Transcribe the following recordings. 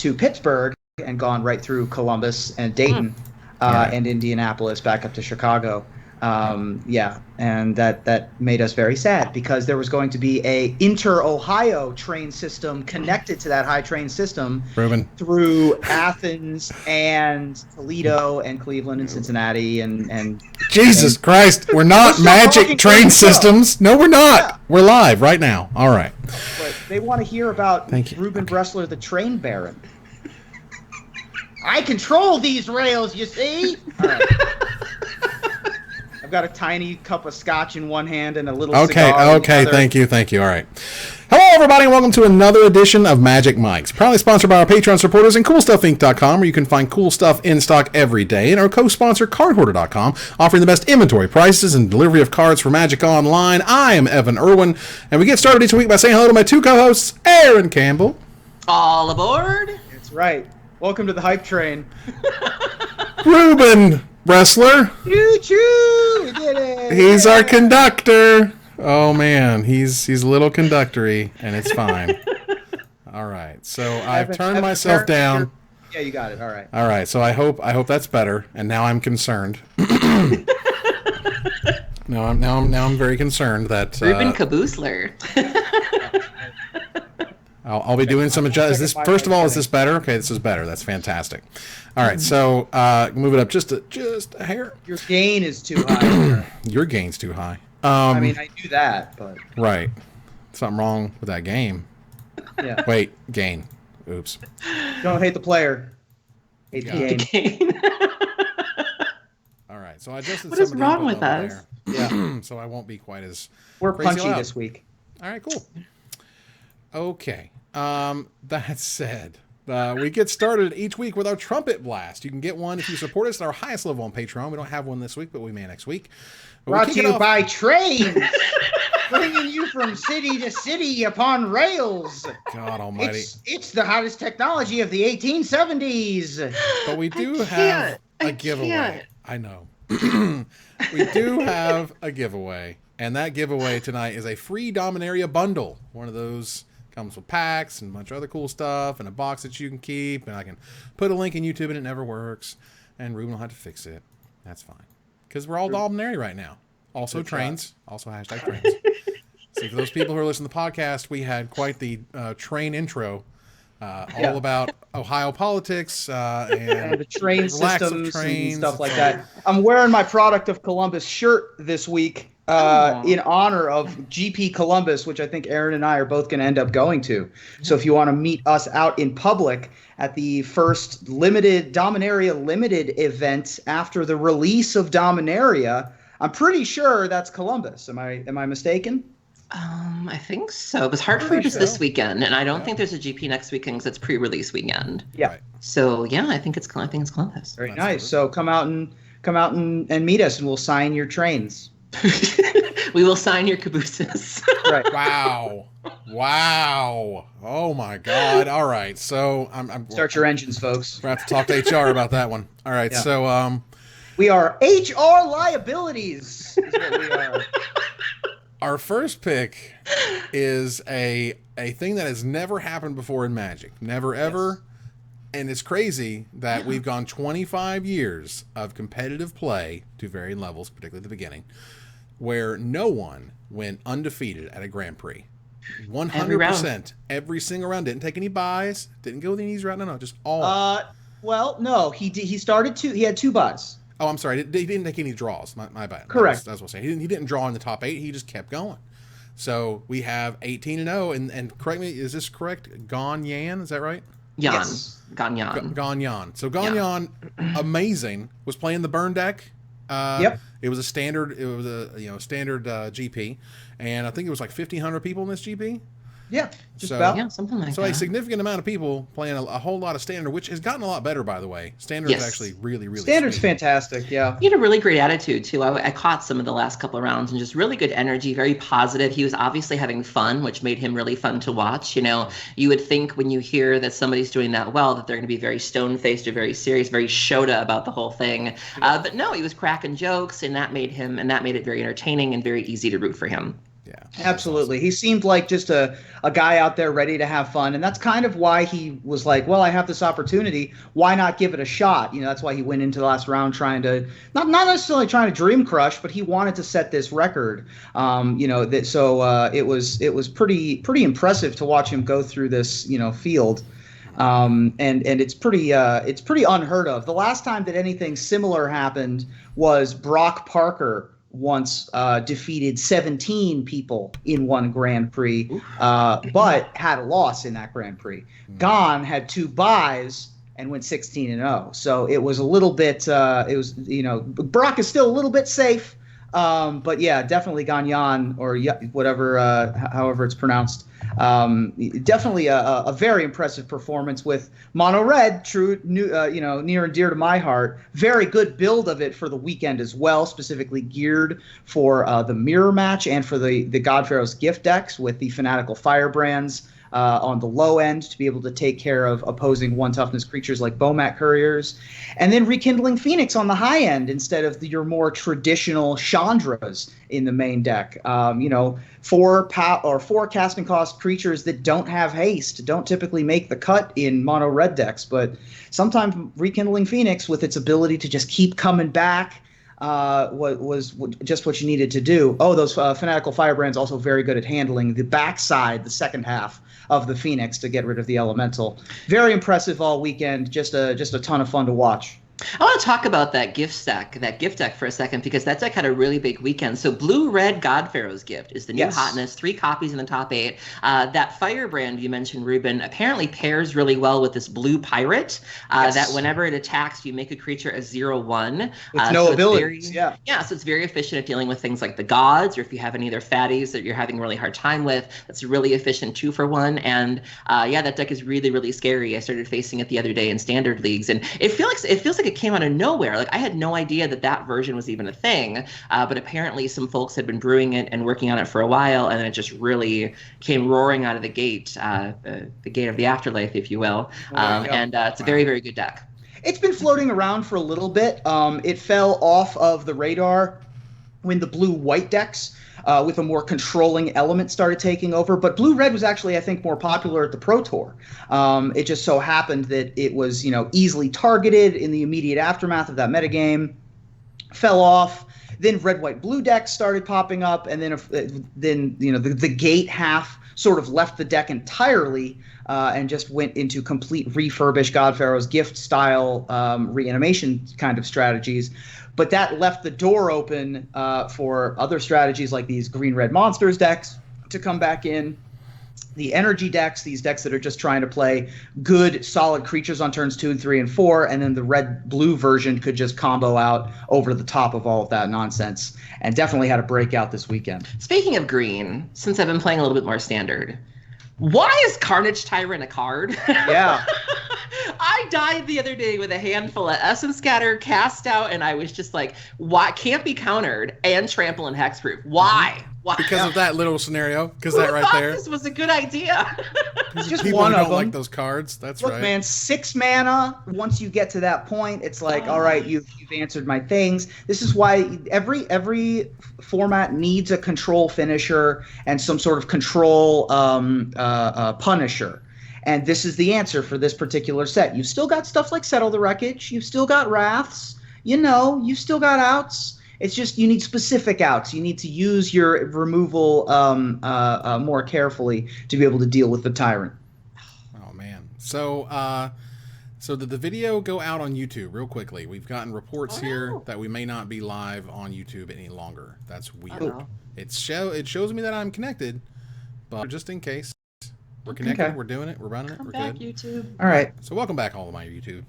to Pittsburgh and gone right through Columbus and Dayton and Indianapolis back up to Chicago. And that made us very sad because there was going to be a inter-Ohio train system connected to that high train system through Athens and Toledo and Cleveland and Cincinnati and Jesus Christ, we're not magic train systems. No, we're not. Yeah. We're live right now. All right. But they want to hear about Ruben Bressler, the train baron. I control these rails, you see? All right. I've got a tiny cup of scotch in one hand and a little cigar in the other. Thank you. All right. Hello, everybody, and welcome to another edition of Magic Mics, proudly sponsored by our Patreon supporters and CoolStuffInc.com, where you can find cool stuff in stock every day, and our co-sponsor, CardHoarder.com, offering the best inventory prices and delivery of cards for Magic Online. I am Evan Irwin, and we get started each week by saying hello to my two co-hosts, Aaron Campbell. All aboard. That's right. Welcome to the hype train. Ruben Bressler. Choo-choo! We did it! He's our conductor. Oh, man. He's a little conductory, and it's fine. All right. So I've turned myself down. Yeah, you got it. All right. All right. So I hope that's better, and now I'm concerned. Now I'm very concerned that Ruben Caboosler. I'll be doing some adjustments. Is this better? Okay, this is better. That's fantastic. All right, so move it up just a hair. Your gain is too high. Your gain's too high. I mean, I do that, but right. Something wrong with that game. Yeah. Wait, gain. Oops. Don't hate the player. Hate the game. All right, so I adjusted. What is wrong with us? Yeah. So I won't be quite as. We're punchy this week. All right, cool. Okay. That said, we get started each week with our trumpet blast. You can get one if you support us at our highest level on Patreon. We don't have one this week, but we may next week. Brought to you by trains, bringing you from city to city upon rails. God almighty. It's the hottest technology of the 1870s. But we do have a giveaway. I know. We do have a giveaway. And that giveaway tonight is a free Dominaria bundle. One of those comes with packs and a bunch of other cool stuff and a box that you can keep. And I can put a link in YouTube and it never works. And Ruben will have to fix it. That's fine. Because we're all Dominaria right now. Also trains. Also hashtag trains. See, for those people who are listening to the podcast, we had quite the train intro. All about Ohio politics and the train systems and stuff like that. I'm wearing my Product of Columbus shirt this week. In honor of GP Columbus, which I think Aaron and I are both going to end up going to. So if you want to meet us out in public at the first Dominaria Limited event after the release of Dominaria, I'm pretty sure that's Columbus. Am I mistaken? I think so. Because Hartford is this weekend, and I don't think there's a GP next weekend because it's pre-release weekend. Yeah. Right. So yeah, I think it's Columbus. Very nice. So come out and meet us, and we'll sign your trains. We will sign your cabooses. Right. Wow. Oh my God. All right. So I'm start your engines, folks. We're gonna have to talk to HR about that one. All right. Yeah. So we are HR liabilities. Is what we are. Our first pick is a thing that has never happened before in Magic. Never ever. Yes. And it's crazy that we've gone 25 years of competitive play to varying levels, particularly at the beginning, where no one went undefeated at a Grand Prix. 100%. Every single round. Didn't take any buys. Didn't go the easy route. No, just all. Well, no. He started he had 2 buys. Oh, I'm sorry. He didn't take any draws. My bad. Correct. That's what I'm saying. He didn't draw in the top 8. He just kept going. So we have 18-0. And correct me, is this correct? Ganyan, is that right? Yan. Yes. Ganyan. Ganyan. So Ganyan, amazing, was playing the burn deck. Yep. It was a standard. It was a standard GP, and I think it was like 1,500 people in this GP. Yeah, just about. Yeah, something like that. So a significant amount of people playing a whole lot of standard, which has gotten a lot better, by the way. Standard is actually really, really Standard's sweet. Fantastic, yeah. He had a really great attitude, too. I caught some of the last couple of rounds and just really good energy, very positive. He was obviously having fun, which made him really fun to watch. You know, you would think when you hear that somebody's doing that well that they're going to be very stone-faced or very serious, very Shota about the whole thing. But no, he was cracking jokes, and that made it very entertaining and very easy to root for him. Yeah, absolutely. Awesome. He seemed like just a guy out there ready to have fun. And that's kind of why he was like, well, I have this opportunity. Why not give it a shot? That's why he went into the last round trying to, not necessarily trying to dream crush, but he wanted to set this record. It was pretty impressive to watch him go through this, field. And it's pretty unheard of. The last time that anything similar happened was Brock Parker once defeated 17 people in one Grand Prix, but had a loss in that Grand Prix. Gon had 2 buys and went 16-0. So it was a little bit. Brock is still a little bit safe, but yeah, definitely Ganyan or whatever, however it's pronounced. Definitely a very impressive performance with Mono Red, near and dear to my heart. Very good build of it for the weekend as well, specifically geared for the mirror match and for the God Pharaoh's gift decks with the Fanatical Firebrands on the low end to be able to take care of opposing 1 toughness creatures like Bomat Couriers, and then Rekindling Phoenix on the high end instead of your more traditional Chandras in the main deck. 4 casting cost creatures that don't have haste don't typically make the cut in mono red decks, but sometimes Rekindling Phoenix with its ability to just keep coming back was just what you needed to do. Oh, those Fanatical Firebrands also very good at handling the backside, the second half of the Phoenix to get rid of the Elemental. Very impressive all weekend. Just a ton of fun to watch. I want to talk about that gift deck for a second, because that deck had a really big weekend. So Blue-Red God Pharaoh's Gift is the new hotness, 3 copies in the top 8. That Firebrand you mentioned, Ruben, apparently pairs really well with this Blue Pirate, that whenever it attacks, you make a creature a 0/1. With no abilities, so it's very efficient at dealing with things like the gods, or if you have any other fatties that you're having a really hard time with, that's a really efficient 2-for-1. And that deck is really, really scary. I started facing it the other day in Standard Leagues, and it feels like it came out of nowhere. Like, I had no idea that version was even a thing, but apparently some folks had been brewing it and working on it for a while, and it just really came roaring out of the gate, the gate of the afterlife, if you will. And it's a very, very good deck. It's been floating around for a little bit. It fell off of the radar when the blue-white decks with a more controlling element started taking over. But Blue-Red was actually, I think, more popular at the Pro Tour. It just so happened that it was, easily targeted in the immediate aftermath of that metagame, fell off. Then Red, White, Blue decks started popping up, and then the gate half sort of left the deck entirely and just went into complete refurbished God Pharaoh's Gift style reanimation kind of strategies. But that left the door open for other strategies like these green-red monsters decks to come back in. The energy decks, these decks that are just trying to play good, solid creatures on turns 2 and 3 and 4, and then the red-blue version could just combo out over the top of all of that nonsense, and definitely had a breakout this weekend. Speaking of green, since I've been playing a little bit more Standard, why is Carnage Tyrant a card? Yeah. I died the other day with a handful of Essence Scatter, Cast Out, and I was just like, why can't be countered and Trample and Hexproof? Why? Why? Because of that little scenario. Because that right there. This was a good idea. It's just people one who of don't them. like those cards. That's Look, right. man, 6 mana. Once you get to that point, it's like, all right, you've answered my things. This is why every format needs a control finisher and some sort of control punisher. And this is the answer for this particular set. You've still got stuff like Settle the Wreckage. You've still got Wraths. You've still got outs. It's just you need specific outs. You need to use your removal more carefully to be able to deal with the Tyrant. Oh, man. So did the video go out on YouTube real quickly? We've gotten reports here that we may not be live on YouTube any longer. That's weird. It shows me that I'm connected, but just in case. We're connected. Okay. We're doing it. We're running it. We're back, good. YouTube. All right. So welcome back, all of my YouTube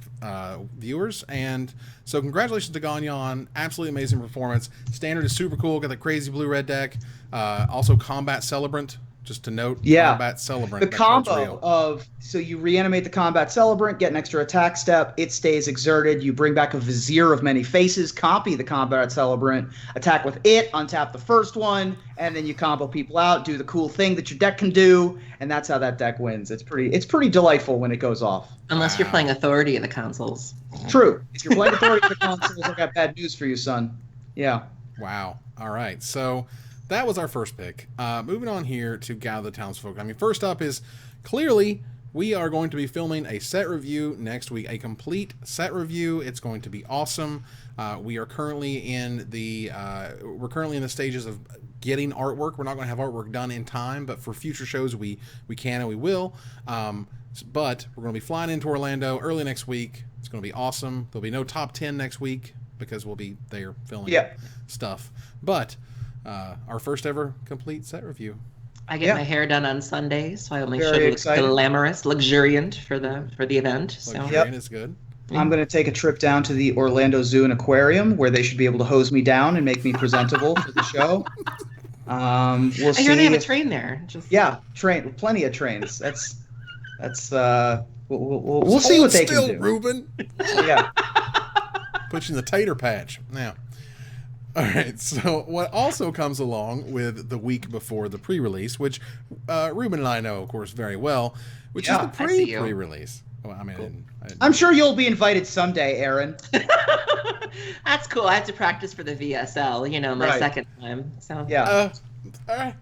viewers, and so congratulations to Ganyan. Absolutely amazing performance. Standard is super cool. Got the crazy blue-red deck. Also Combat Celebrant. Just to note, Combat Celebrant. The combo of, so you reanimate the Combat Celebrant, get an extra attack step, it stays exerted, you bring back a Vizier of Many Faces, copy the Combat Celebrant, attack with it, untap the first one, and then you combo people out, do the cool thing that your deck can do, and that's how that deck wins. It's pretty delightful when it goes off. Unless you're playing Authority of the consoles. True. If you're playing Authority of the consoles, I got bad news for you, son. Yeah. Wow. All right. So that was our first pick. Moving on here to Gather the Townsfolk. I mean, first up is clearly we are going to be filming a set review next week, a complete set review. It's going to be awesome. We are currently in the stages of getting artwork. We're not going to have artwork done in time, but for future shows we can and we will. But we're going to be flying into Orlando early next week. It's going to be awesome. There'll be no top 10 next week because we'll be there filming stuff. But our first ever complete set review. I get my hair done on Sunday, so I'll make sure it looks glamorous, luxuriant for the event. Luxuriant is good. I'm going to take a trip down to the Orlando Zoo and Aquarium where they should be able to hose me down and make me presentable for the show. We'll see. I hear they have a train there. Plenty of trains. That's we'll see what they can do. Ruben. Yeah. Put you in the tater patch now. All right, so what also comes along with the week before the pre-release, which Ruben and I know, of course, very well, which is the pre-release. Well, I mean, cool. I'm sure you'll be invited someday, Aaron. That's cool. I have to practice for the VSL, my second time. So yeah. All right.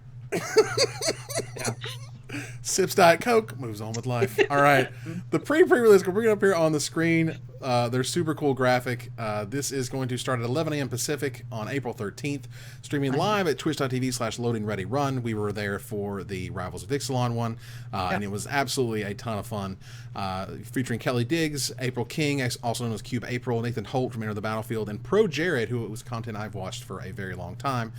Sips Diet Coke, moves on with life. All right. The pre-release, we'll bring it up here on the screen. They're super cool graphic. This is going to start at 11 a.m. Pacific on April 13th, streaming live at twitch.tv/loadingreadyrun. We were there for the Rivals of Ixalan one, and it was absolutely a ton of fun. Featuring Kelly Diggs, April King, also known as Cube April, Nathan Holt from Enter the Battlefield, and Pro Jared, who was content I've watched for a very long time.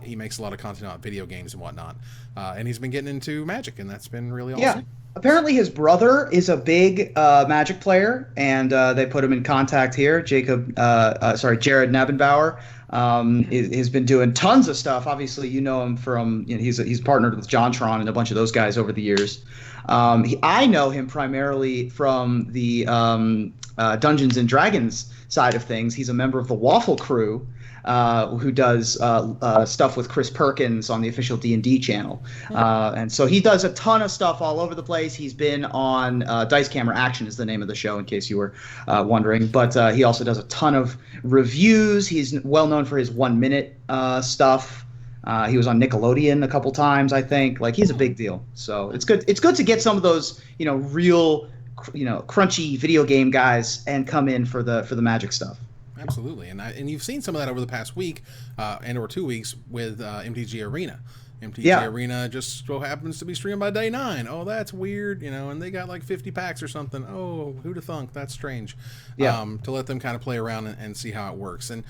He makes a lot of content on video games and whatnot. And he's been getting into Magic, and that's been really awesome. Yeah. Apparently his brother is a big Magic player, and they put him in contact here. Jared Nebenbauer has been doing tons of stuff. Obviously, you know him from he's partnered with JonTron and a bunch of those guys over the years. I know him primarily from the Dungeons and Dragons side of things. He's a member of the Waffle Crew. Who does stuff with Chris Perkins on the official D&D channel. And so he does a ton of stuff all over the place. He's been on Dice Camera Action is the name of the show, in case you were wondering. But he also does a ton of reviews. He's well known for his 1 minute stuff. He was on Nickelodeon a couple times, I think. Like, he's a big deal. So it's good. It's good to get some of those, real, crunchy video game guys and come in for the Magic stuff. Absolutely, and you've seen some of that over the past week or 2 weeks with MTG Arena. MTG Arena just so happens to be streamed by Day 9. Oh, that's weird, and they got like 50 packs or something. Oh, who'd have thunk? That's strange. To let them kind of play around and see how it works. And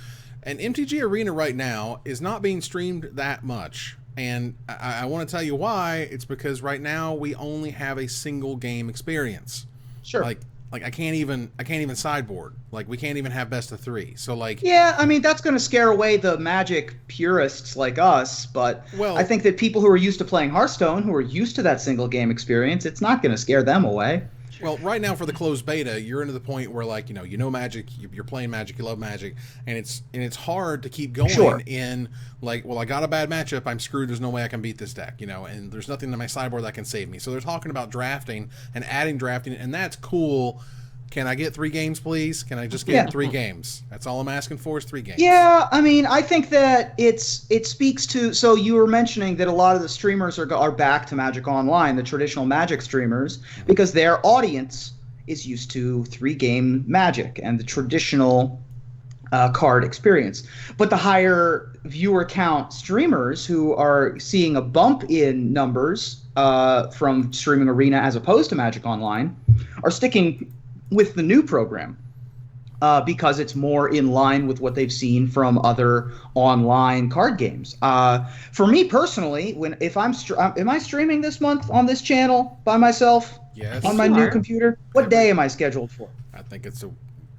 MTG Arena right now is not being streamed that much. And I want to tell you why. It's because right now we only have a single game experience. Sure. Like I can't even sideboard. Like, we can't even have best of 3. So I mean, that's going to scare away the Magic purists like us. But I think that people who are used to playing Hearthstone, who are used to that single game experience, it's not going to scare them away. Well, right now for the closed beta, you're into the point where you know Magic, you're playing Magic, you love Magic, and it's hard to keep going in I got a bad matchup, I'm screwed, there's no way I can beat this deck, and there's nothing in my sideboard that can save me. So they're talking about drafting and adding drafting, and that's cool. Can I get 3 games, please? Can I just get 3 games? That's all I'm asking for is 3 games. Yeah, I mean, I think that it speaks to. So you were mentioning that a lot of the streamers are back to Magic Online, the traditional Magic streamers, because their audience is used to 3-game Magic and the traditional card experience. But the higher viewer count streamers who are seeing a bump in numbers from streaming Arena as opposed to Magic Online are sticking with the new program because it's more in line with what they've seen from other online card games. For me personally, am I streaming this month on this channel by myself? Yes. On my new computer? What day am I scheduled for? I think it's a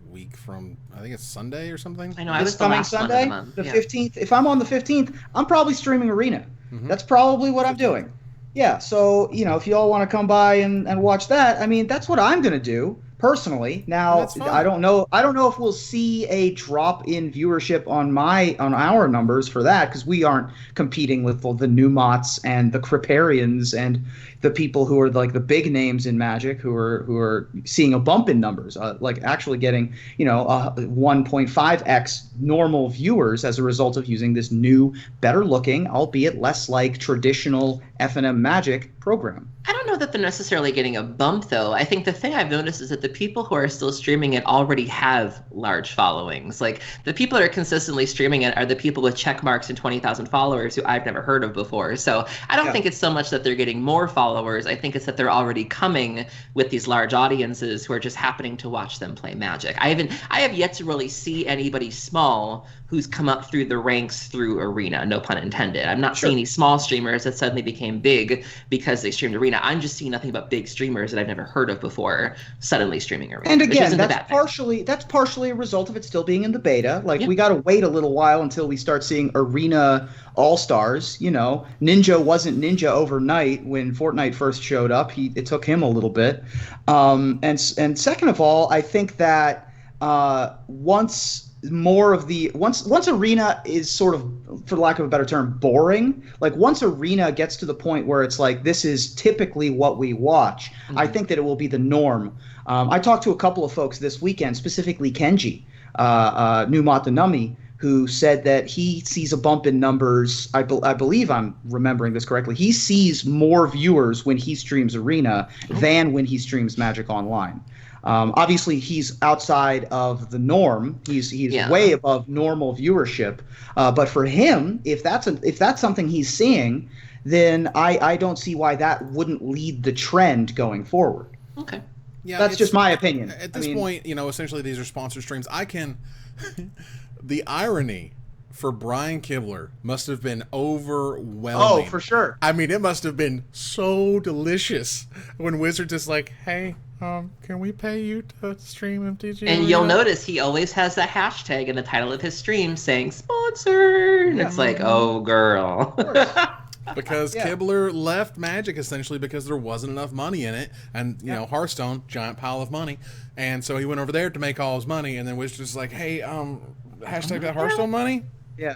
week from, I think it's Sunday or something. I know, I was the last Sunday, one of the month. The 15th. If I'm on the 15th, I'm probably streaming Arena. Mm-hmm. That's probably what I'm doing. Yeah, so, if you all want to come by and watch that, I mean, that's what I'm going to do. personally. Now, I don't know if we'll see a drop in viewership on our numbers for that, because we aren't competing with the Numots and the Kriparians and the people who are like the big names in Magic who are seeing a bump in numbers, like actually getting 1.5x normal viewers as a result of using this new, better looking, albeit less like traditional F&M Magic program. I don't know that they're necessarily getting a bump, though. I think the thing I've noticed is that the people who are still streaming it already have large followings. Like, the people that are consistently streaming it are the people with check marks and 20,000 followers who I've never heard of before. So I don't think it's so much that they're getting more followers. I think it's that they're already coming with these large audiences who are just happening to watch them play Magic. I have yet to really see anybody small who's come up through the ranks through Arena, no pun intended. I'm not seeing these small streamers that suddenly became big because they streamed Arena. I'm just seeing nothing but big streamers that I've never heard of before suddenly streaming Arena. And again, that's partially a result of it still being in the beta. Like, we got to wait a little while until we start seeing Arena All-Stars. Ninja wasn't Ninja overnight when Fortnite first showed up. It took him a little bit. And second of all, I think that once Arena is sort of, for lack of a better term, boring, like once Arena gets to the point where it's like, this is typically what we watch, I think that it will be the norm. I talked to a couple of folks this weekend, specifically Kenji, Numata Numi, who said that he sees a bump in numbers. I believe I'm remembering this correctly. He sees more viewers when he streams Arena than when he streams Magic Online. Obviously, he's outside of the norm. He's way above normal viewership. But for him, if that's something he's seeing, then I don't see why that wouldn't lead the trend going forward. Okay. Yeah, that's just my opinion. At this point, essentially these are sponsored streams. The irony for Brian Kibler must have been overwhelming. Oh, for sure. I mean, it must have been so delicious when Wizards is like, hey, can we pay you to stream MTG? And you'll notice he always has that hashtag in the title of his stream saying sponsored. And it's like, oh, girl. Because Kibler left Magic essentially because there wasn't enough money in it. And, Hearthstone, giant pile of money. And so he went over there to make all his money. And then Wizards was like, hey, hashtag that Hearthstone money? Yeah.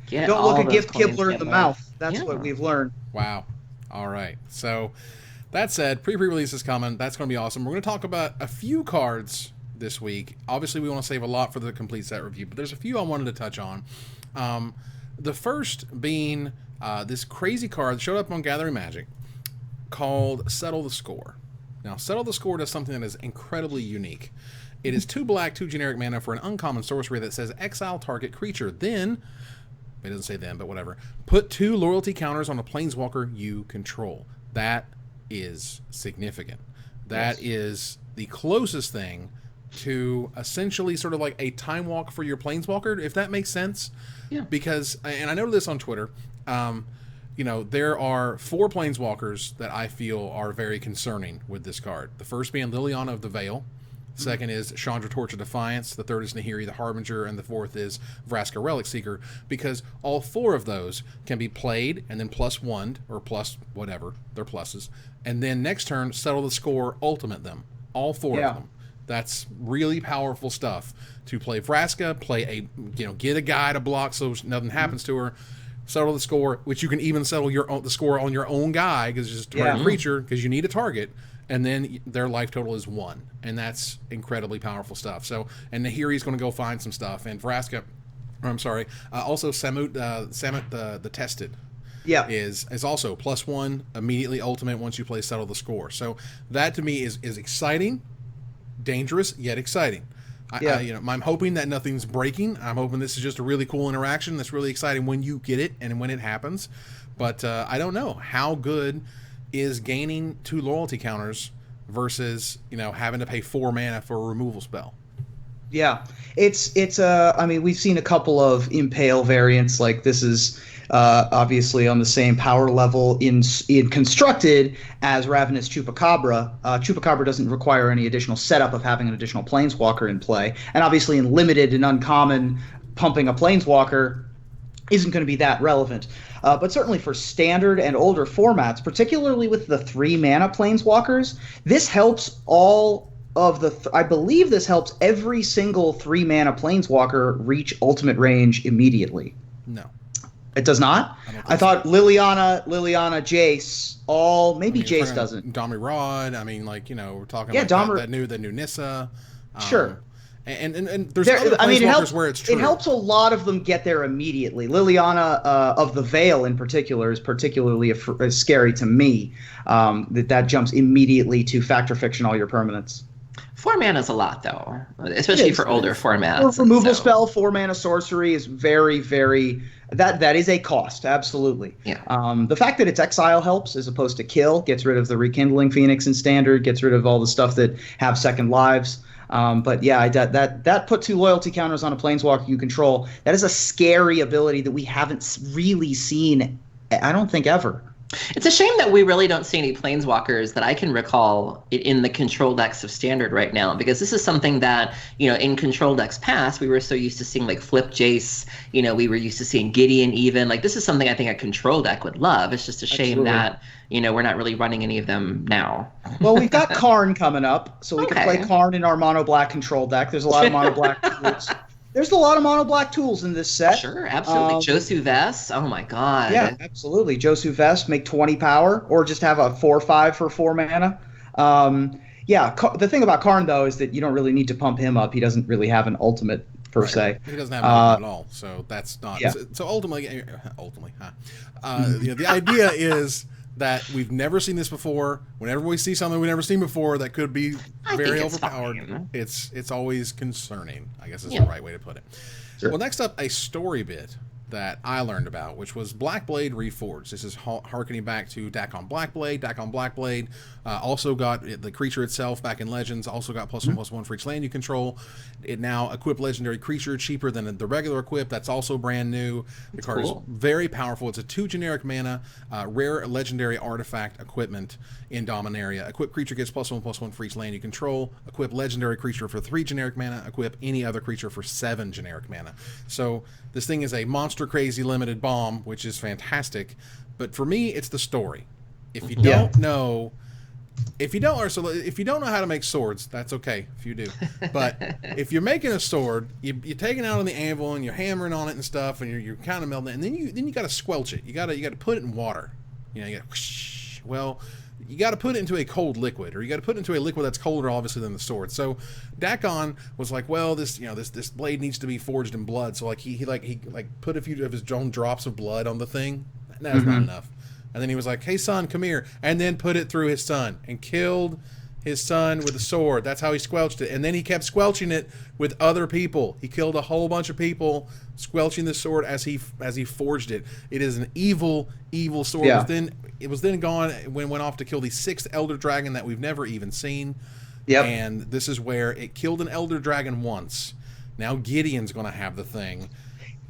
Don't look a gift Kibler in the mouth. That's what we've learned. Wow. All right. So that said, pre-release is coming. That's going to be awesome. We're going to talk about a few cards this week. Obviously, we want to save a lot for the complete set review, but there's a few I wanted to touch on. The first being this crazy card that showed up on Gathering Magic called Settle the Score. Now, Settle the Score does something that is incredibly unique. It is 2 black, 2 generic mana for an uncommon sorcery that says exile target creature. Then, it doesn't say then, but whatever. Put 2 loyalty counters on a planeswalker you control. That is significant. That is the closest thing to essentially sort of like a time walk for your planeswalker, if that makes sense. Yeah. Because, and I noted this on Twitter, there are 4 planeswalkers that I feel are very concerning with this card. The first being Liliana of the Veil. Second is Chandra Torch of Defiance. The third is Nahiri the Harbinger. And the fourth is Vraska Relic Seeker. Because all 4 of those can be played and then +1 or plus whatever, they're pluses. And then next turn, Settle the Score, ultimate them. All 4 of them. That's really powerful stuff. To play Vraska, get a guy to block so nothing happens to her. Settle the Score, which you can even settle the score on your own guy because it's just a target creature because you need a target. And then their life total is 1. And that's incredibly powerful stuff. So, and Nahiri's going to go find some stuff. And Vraska, also Samut the Tested is also +1, immediately ultimate once you play Settle the Score. So that to me is exciting, dangerous, yet exciting. I'm hoping that nothing's breaking. I'm hoping this is just a really cool interaction that's really exciting when you get it and when it happens. But I don't know how good is gaining 2 loyalty counters versus having to pay 4 mana for a removal spell. Yeah, it's we've seen a couple of Impale variants. Like, this is obviously on the same power level in constructed as Ravenous Chupacabra. Chupacabra doesn't require any additional setup of having an additional Planeswalker in play, and obviously in limited and uncommon, pumping a Planeswalker isn't going to be that relevant. But certainly for standard and older formats, particularly with the 3 mana Planeswalkers, this helps all of the I believe this helps every single 3-mana planeswalker reach ultimate range immediately. No. It does not? I thought Liliana, Jace, maybe Jace doesn't. Dominaria Rod, I mean, like, we're talking about that new Nissa. Sure. And there's other planeswalkers where it's true. It helps a lot of them get there immediately. Liliana of the Veil in particular is particularly scary to me. That jumps immediately to fact or fiction all your permanents. 4 mana is a lot, though, especially for older formats. Or removal spell, 4-mana sorcery is very, very... That is a cost, absolutely. Yeah. The fact that it's exile helps as opposed to kill, gets rid of the Rekindling Phoenix in Standard, gets rid of all the stuff that have second lives. But yeah, that put 2 loyalty counters on a planeswalker you control. That is a scary ability that we haven't really seen, I don't think, ever. It's a shame that we really don't see any planeswalkers that I can recall in the control decks of Standard right now, because this is something that, in control decks past, we were so used to seeing like Flip Jace, we were used to seeing Gideon even. Like, this is something I think a control deck would love. It's just a shame that, we're not really running any of them now. Well, we've got Karn coming up, so we can play Karn in our mono black control deck. There's a lot of mono black tools. There's a lot of mono black tools in this set. Sure, absolutely. Josu Vest. Oh my god. Yeah, absolutely. Josu Vest, make 20 power, or just have a 4/5 for 4 mana. The thing about Karn though is that you don't really need to pump him up. He doesn't really have an ultimate per se. He doesn't have an ultimate at all, so that's not. Yeah. So ultimately, the idea is that we've never seen this before. Whenever we see something we've never seen before that could be very overpowered, it's always concerning, I guess is the right way to put it. Sure. Well, next up, a story bit that I learned about, which was Blackblade Reforged. This is harkening back to Dakon Blackblade. Dakon Blackblade also got the creature itself back in Legends, also got +1/+1 for each land you control. It now equip legendary creature cheaper than the regular equip. That's also brand new. The card is very powerful. It's a 2 generic mana, rare legendary artifact equipment in Dominaria. Equip creature gets +1/+1 for each land you control. Equip legendary creature for 3 generic mana. Equip any other creature for 7 generic mana. So this thing is a monster crazy limited bomb, which is fantastic. But for me, it's the story. If you don't know, if you don't know how to make swords, that's okay if you do. But if you're making a sword, you're taking it out on the anvil and you're hammering on it and stuff, and you're kind of melting it, and then you got to squelch it. You got to put it in water. You got to you got to put it into a cold liquid, or you got to put it into a liquid that's colder, obviously, than the sword. So Dakon was like, well, this blade needs to be forged in blood. So like he put a few of his own drops of blood on the thing. That's not enough. And then he was like, hey son, come here, and then put it through his son and killed his son with a sword. That's how he squelched it. And then he kept squelching it with other people. He killed a whole bunch of people, squelching the sword as he forged it. It is an evil sword. Yeah. It was then gone when it went off to kill the 6th Elder Dragon that we've never even seen. Yep. And this is where it killed an Elder Dragon once. Now Gideon's going to have the thing.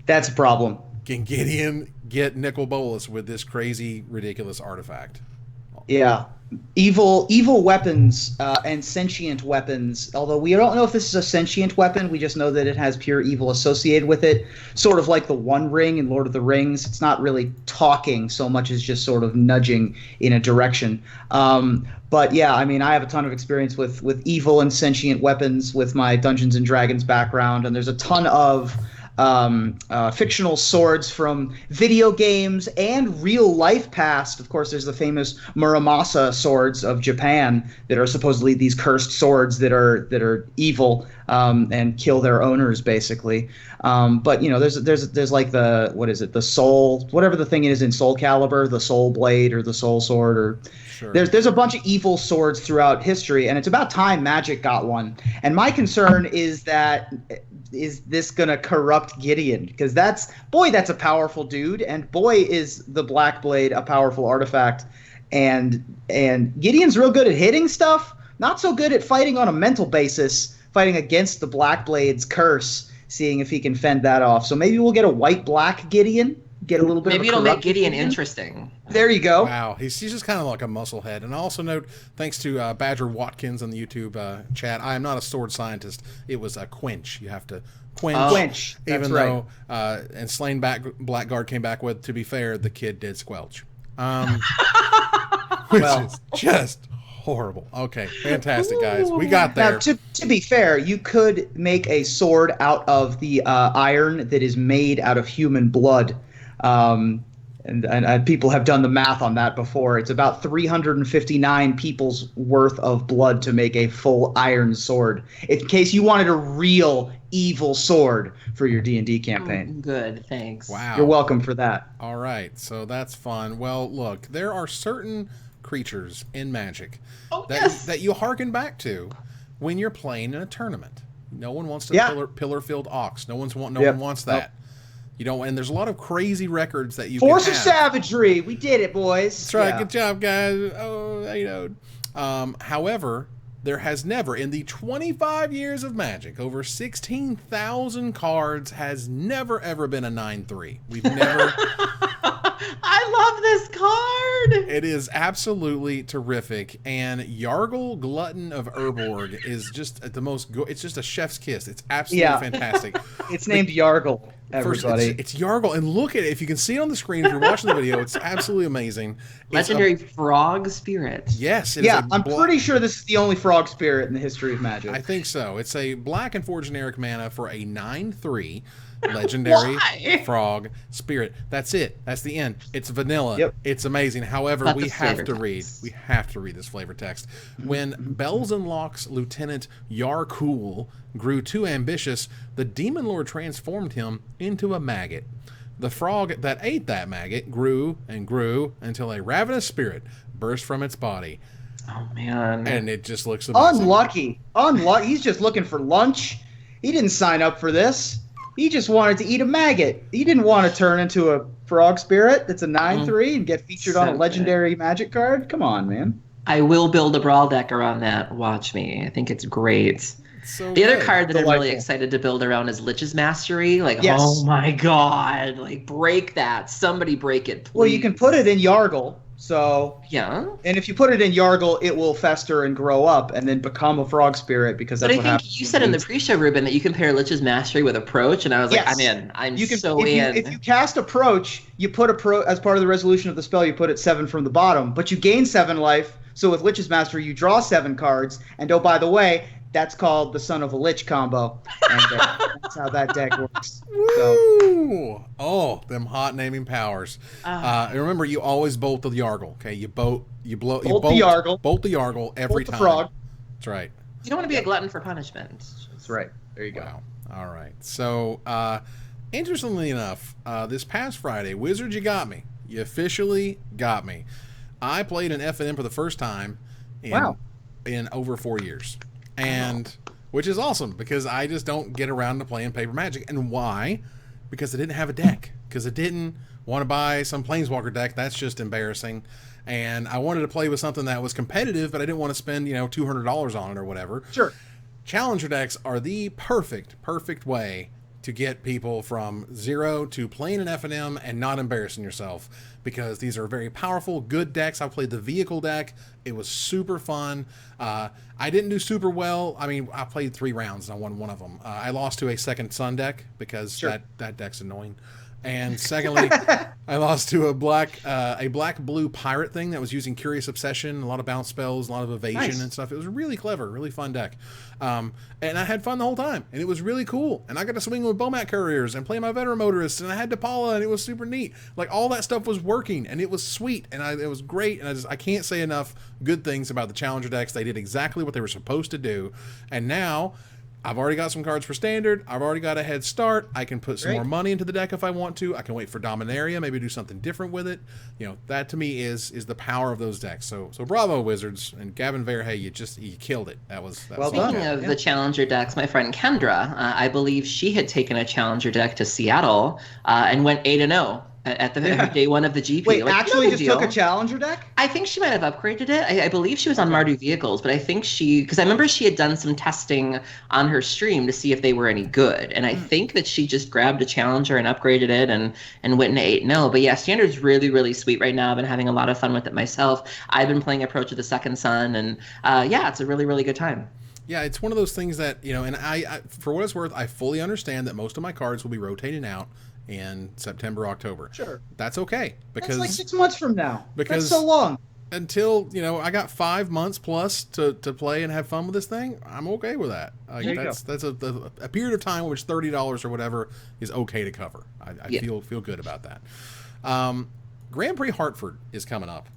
That's a problem. Can Gideon get Nicol Bolas with this crazy, ridiculous artifact? Yeah. Evil weapons and sentient weapons, although we don't know if this is a sentient weapon, we just know that it has pure evil associated with it, sort of like the One Ring in Lord of the Rings. It's not really talking so much as just sort of nudging in a direction. But yeah, I mean, I have a ton of experience with evil and sentient weapons with my Dungeons and Dragons background, and there's a ton of fictional swords from video games and real life past. Of course, there's the famous Muramasa swords of Japan that are supposedly these cursed swords that are evil and kill their owners, basically. But there's like the soul, whatever the thing is in Soul Calibur, the Soul Blade or the Soul Sword, or sure. There's a bunch of evil swords throughout history, and it's about time Magic got one. And my concern is that is this gonna corrupt Gideon? Because that's a powerful dude, and boy is the Blackblade a powerful artifact. And Gideon's real good at hitting stuff, not so good at fighting on a mental basis, fighting against the Blackblade's curse, seeing if he can fend that off. So maybe we'll get a white-black Gideon, get a little bit. Maybe it'll make Gideon interesting. There you go. Wow, he's just kind of like a musclehead. And I also note, thanks to Badger Watkins on the YouTube chat, I am not a sword scientist. It was a quench. You have to quench. Even though and Slain Blackguard came back with, to be fair, the kid did squelch. Which is just horrible. Okay, fantastic, guys. We got there. Now, to be fair, you could make a sword out of the iron that is made out of human blood. And people have done the math on that before. It's about 359 people's worth of blood to make a full iron sword. In case you wanted a real evil sword for your D&D campaign. Oh, good, thanks. Wow. You're welcome for that. All right, so that's fun. Well, look, there are certain creatures in Magic that you hearken back to when you're playing in a tournament. No one wants to pillar-filled ox. No one wants that. Nope. You know, and there's a lot of crazy records that you Force can of have. Savagery. We did it, boys. That's right. Yeah. Good job, guys. Oh, you know. However, there has never, in the 25 years of Magic, over 16,000 cards, has never, ever been a 9/3. We've never... I love this card! It is absolutely terrific, and Yargle Glutton of Urborg is just the most... it's just a chef's kiss. It's absolutely fantastic. It's named Yargle, everybody. It's Yargle, and look at it. If you can see it on the screen, if you're watching the video, it's absolutely amazing. Legendary frog spirit. Yes. I'm pretty sure this is the only frog spirit in the history of Magic. I think so. It's a black and 4 generic mana for a 9/3 legendary frog spirit. That's it. That's the end. It's vanilla. Yep. It's amazing. However, we have to read this flavor text. When Bells and Locks Lieutenant Yarcool grew too ambitious, the Demon Lord transformed him into a maggot. The frog that ate that maggot grew and grew until a ravenous spirit burst from its body. Oh, man. And it just looks amazing. Unlucky. He's just looking for lunch. He didn't sign up for this. He just wanted to eat a maggot. He didn't want to turn into a frog spirit that's a 9/3 and get featured on a legendary Magic card. Come on, man. I will build a brawl deck around that. Watch me. I think it's great. The other card that I'm really excited to build around is Lich's Mastery. Like, oh my god. Like, break that. Somebody break it, please. Well, you can put it in Yargle. So and if you put it in Yargle, it will fester and grow up and then become a frog spirit because that's what happens. But I think you said in the pre-show, Ruben, that you can pair Lich's Mastery with Approach, and I was like, I'm in. If you cast Approach, you put as part of the resolution of the spell, you put it 7 from the bottom, but you gain 7 life. So with Lich's Mastery, you draw 7 cards, and oh, by the way, that's called the Son of a Lich combo. And that's how that deck works. Woo! Oh, them hot naming powers. And remember, you always bolt the Yargle. Okay, you bolt the Yargle every time. Frog. That's right. You don't want to be a glutton for punishment. That's right. There you go. Wow. All right. So, interestingly enough, this past Friday, Wizards, you got me. You officially got me. I played an F&M for the first time in over 4 years. And which is awesome because I just don't get around to playing paper Magic. And why? Because I didn't have a deck. Because I didn't want to buy some Planeswalker deck. That's just embarrassing. And I wanted to play with something that was competitive, but I didn't want to spend, $200 on it or whatever. Sure. Challenger decks are the perfect way to get people from 0 to playing an F&M and not embarrassing yourself, because these are very powerful, good decks. I played the vehicle deck. It was super fun. I didn't do super well. I mean, I played 3 rounds and I won one of them. I lost to a Second Sun deck because that deck's annoying. And secondly, I lost to a black-blue pirate thing that was using Curious Obsession, a lot of bounce spells, a lot of evasion and stuff. It was really clever, really fun deck. And I had fun the whole time, and it was really cool. And I got to swing with Bomat Couriers and play my Veteran Motorists, and I had Depala, and it was super neat. Like, all that stuff was working, and it was sweet, and it was great. And I can't say enough good things about the Challenger decks. They did exactly what they were supposed to do. And now I've already got some cards for Standard. I've already got a head start. I can put some more money into the deck if I want to. I can wait for Dominaria, maybe do something different with it. That to me is the power of those decks. So bravo, Wizards, and Gavin Verhey, you killed it. That was well done. Speaking of the Challenger decks, my friend Kendra, I believe she had taken a Challenger deck to Seattle and went 8-0. At the day one of the GP. Wait, actually just took a Challenger deck? I think she might have upgraded it. I believe she was on Mardu Vehicles, but I think because I remember she had done some testing on her stream to see if they were any good. And I think that she just grabbed a Challenger and upgraded it and went into 8-0. But yeah, Standard's really, really sweet right now. I've been having a lot of fun with it myself. I've been playing Approach of the Second Sun, and it's a really, really good time. Yeah, it's one of those things that, and I for what it's worth, I fully understand that most of my cards will be rotating out in September, October. Sure. That's okay. Because that's like 6 months from now. Because that's so long. until I got 5 months plus to play and have fun with this thing, I'm okay with that. That's a period of time in which $30 or whatever is okay to cover. I feel good about that. Grand Prix Hartford is coming up,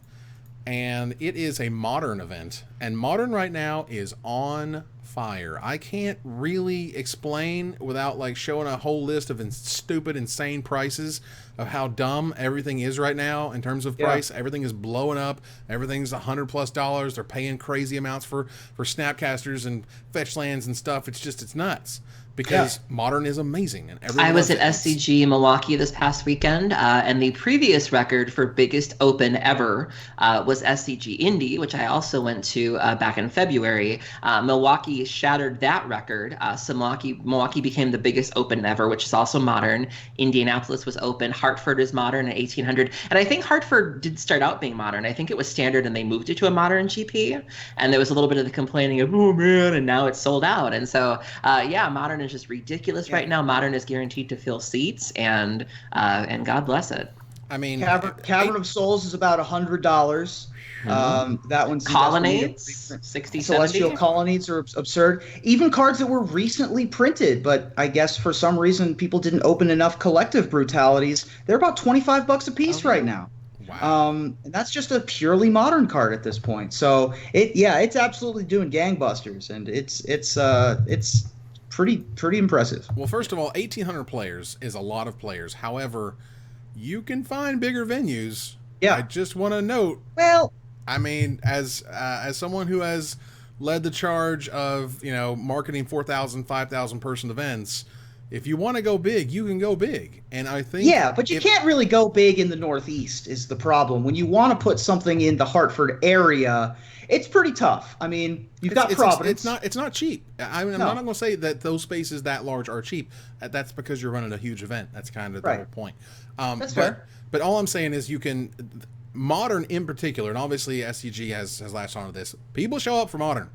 and it is a modern event, and modern right now is on fire. I can't really explain without showing a whole list of stupid, insane prices of how dumb everything is right now in terms of price. Everything is blowing up. Everything's $100+. They're paying crazy amounts for snapcasters and fetch lands and stuff. It's nuts. Because modern is amazing, and I was at SCG Milwaukee this past weekend, and the previous record for biggest open ever was SCG Indy, which I also went to back in February. Milwaukee shattered that record, so Milwaukee became the biggest open ever, which is also modern. Indianapolis was open. Hartford is modern at 1800, and I think Hartford did start out being modern. I think it was standard, and they moved it to a modern GP, and there was a little bit of the complaining of, oh man, and now it's sold out. And so modern is just ridiculous right now. Modern is guaranteed to fill seats, and God bless it. I mean, Cavern of Souls is about $100. That one's Colonnades, 60, Celestial 70? Colonnades are absurd. Even cards that were recently printed, but I guess for some reason people didn't open enough collective brutalities. They're about $25 a piece right now. Wow. And that's just a purely modern card at this point. So it's absolutely doing gangbusters, and it's pretty impressive. Well, first of all, 1,800 players is a lot of players. However, you can find bigger venues. Yeah. I just want to note. Well, I mean, as someone who has led the charge of marketing 4,000, 5,000 person events, if you want to go big, you can go big. And I think but you can't really go big in the Northeast is the problem. When you want to put something in the Hartford area, it's pretty tough. I mean, you've got Providence. It's not cheap. I'm not going to say that those spaces that large are cheap. That's because you're running a huge event. That's kind of the whole point. That's fair. But all I'm saying is modern in particular, and obviously SCG has latched onto this. People show up for modern.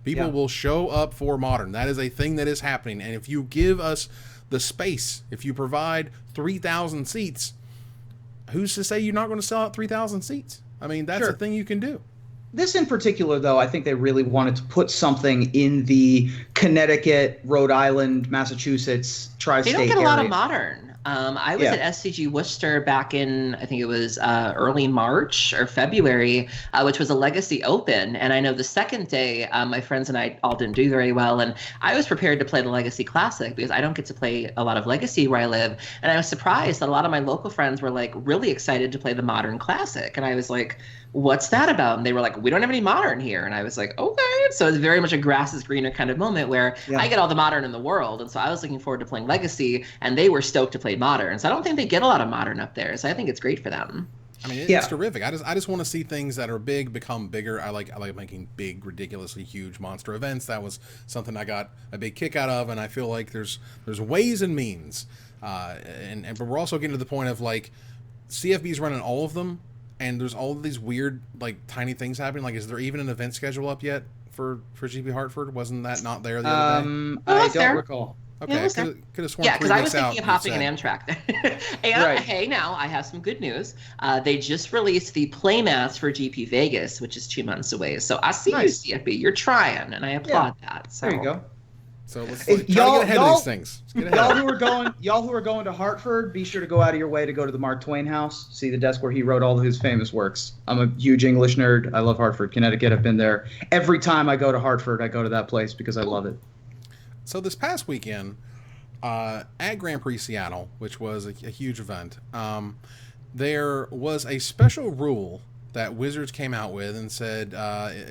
People will show up for modern. That is a thing that is happening. And if you give us the space, if you provide 3,000 seats, who's to say you're not going to sell out 3,000 seats? I mean, that's a thing you can do. This in particular, though, I think they really wanted to put something in the Connecticut, Rhode Island, Massachusetts, tri-state area. They don't get a lot of modern. I was at SCG Worcester back in, I think it was early March or February, which was a Legacy Open. And I know the second day, my friends and I all didn't do very well. And I was prepared to play the Legacy Classic because I don't get to play a lot of Legacy where I live. And I was surprised that a lot of my local friends were really excited to play the Modern Classic. And I was like, what's that about? And they were like, we don't have any modern here. And I was like, okay. So it's very much a grass is greener kind of moment where I get all the modern in the world. And so I was looking forward to playing Legacy, and they were stoked to play modern. So I don't think they get a lot of modern up there. So I think it's great for them. I mean, it's terrific. I just want to see things that are big become bigger. I like making big, ridiculously huge monster events. That was something I got a big kick out of, and I feel like there's ways and means. But we're also getting to the point of CFB's running all of them. And there's all of these weird, tiny things happening. Is there even an event schedule up yet for GP Hartford? Wasn't that not there the other day? I don't recall. Okay, could have sworn. Yeah, because I was thinking of hopping an Amtrak. And hey, now I have some good news. They just released the playmats for GP Vegas, which is 2 months away. So I see you, CFB. You're trying, and I applaud that. So. There you go. So let's try to get ahead of these things. Y'all who are going to Hartford, be sure to go out of your way to go to the Mark Twain house, see the desk where he wrote all of his famous works. I'm a huge English nerd. I love Hartford, Connecticut. I've been there. Every time I go to Hartford, I go to that place because I love it. So this past weekend, at Grand Prix Seattle, which was a huge event, there was a special rule that Wizards came out with and said,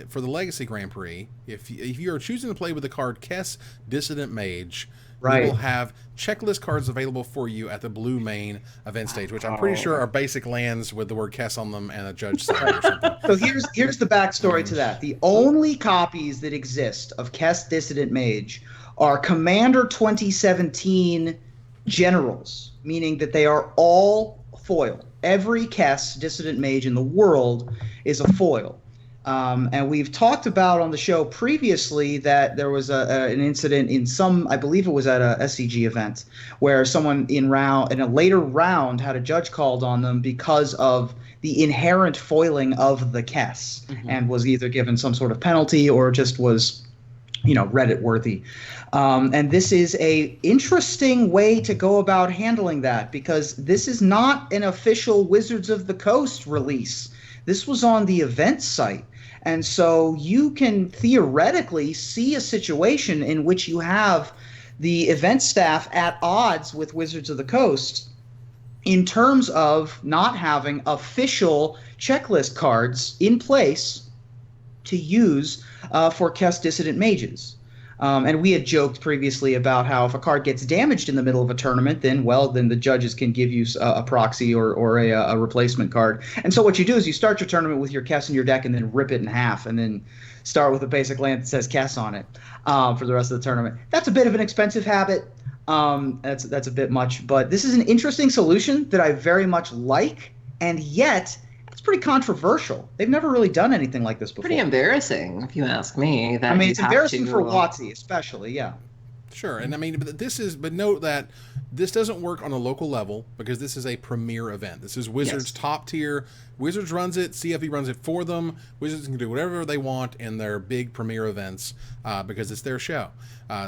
for the Legacy Grand Prix, if you are choosing to play with the card Kess Dissident Mage, we will have checklist cards available for you at the Blue Main event stage, which I'm pretty sure are basic lands with the word Kess on them and a judge sign or something. So here's the backstory to that. The only copies that exist of Kess Dissident Mage are Commander 2017 generals, meaning that they are all foil. Every Kess Dissident Mage in the world is a foil. And we've talked about on the show previously that there was an incident in I believe it was at a SCG event, where someone in a later round had a judge called on them because of the inherent foiling of the Kess, and was either given some sort of penalty or just was, Reddit worthy. And this is a interesting way to go about handling that, because this is not an official Wizards of the Coast release. This was on the event site. And so you can theoretically see a situation in which you have the event staff at odds with Wizards of the Coast in terms of not having official checklist cards in place to use for Kess Dissident Mages. And we had joked previously about how if a card gets damaged in the middle of a tournament, then the judges can give you a proxy or a replacement card. And so what you do is you start your tournament with your Kess in your deck and then rip it in half and then start with a basic land that says Kess on it for the rest of the tournament. That's a bit of an expensive habit. That's a bit much. But this is an interesting solution that I very much like, and yet it's pretty controversial. They've never really done anything like this before. Pretty embarrassing, if you ask me. It's embarrassing for WotC especially, yeah. Sure, and but note that this doesn't work on a local level because this is a premier event. This is Wizards top tier. Wizards runs it, CFE runs it for them. Wizards can do whatever they want in their big premier events because it's their show.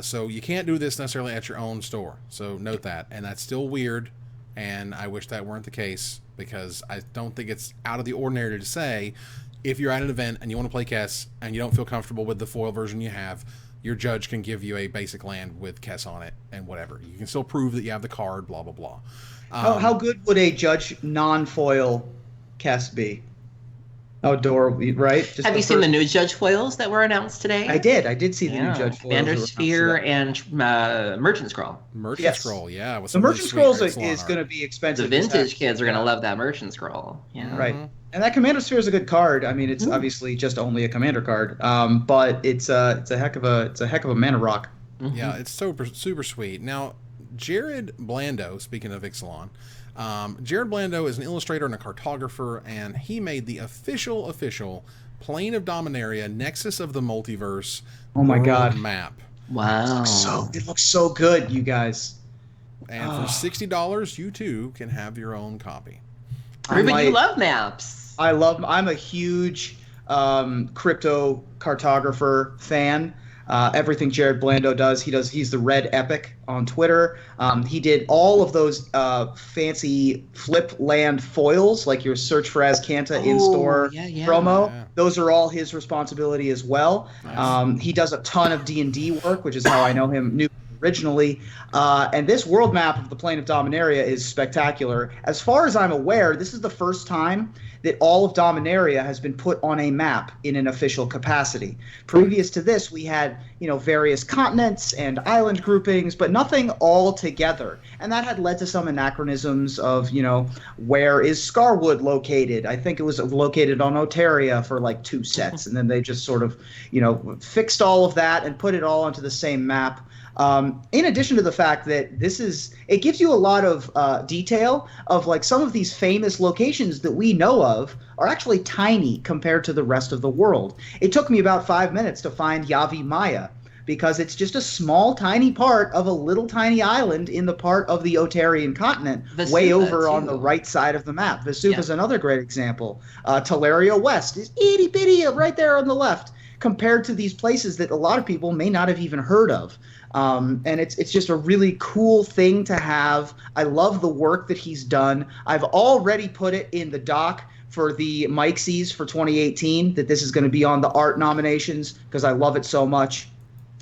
So you can't do this necessarily at your own store. So note that, and that's still weird, and I wish that weren't the case, because I don't think it's out of the ordinary to say, if you're at an event and you want to play Kess and you don't feel comfortable with the foil version you have, your judge can give you a basic land with Kess on it and whatever. You can still prove that you have the card, blah, blah, blah. How good would a judge non-foil Kess be? Adorable, right? Have you seen the new judge foils that were announced today? I did see the new judge foils. Commander Sphere and Merchant Scroll. Merchant Scroll, yeah. The Merchant Scroll is going to be expensive. The vintage kids are going to love that Merchant Scroll. Yeah. Right. And that Commander Sphere is a good card. I mean, it's obviously just only a commander card, but it's a heck of a mana rock. Yeah, it's super sweet. Now, Jared Blando, speaking of Ixalan, Jared Blando is an illustrator and a cartographer, and he made the official Plane of Dominaria Nexus of the Multiverse map. Wow. It looks so good, you guys. And for $60, you too can have your own copy. Ruben, you love maps. I'm a huge crypto cartographer fan. Everything Jared Blando does, he's the Red Epic on Twitter. He did all of those fancy flip land foils, like your Search for Azcanta in-store promo. Yeah. Those are all his responsibility as well. Nice. He does a ton of D&D work, which is how I know him originally. And this world map of the Plane of Dominaria is spectacular. As far as I'm aware, this is the first time that all of Dominaria has been put on a map in an official capacity. Previous to this, we had, various continents and island groupings, but nothing all together. And that had led to some anachronisms of, where is Scarwood located? I think it was located on Oteria for like 2 sets. And then they just sort of, fixed all of that and put it all onto the same map. In addition to the fact that it gives you a lot of detail of like some of these famous locations that we know of are actually tiny compared to the rest of the world. It took me about 5 minutes to find Yavi Maya because it's just a small, tiny part of a little tiny island in the part of the Otarian continent, Vesuva, way over on the right side of the map. Vesuva is another great example. Teleria West is itty bitty right there on the left, compared to these places that a lot of people may not have even heard of. And it's just a really cool thing to have. I love the work that he's done. I've already put it in the doc for the Mikesies for 2018, that this is going to be on the art nominations because I love it so much.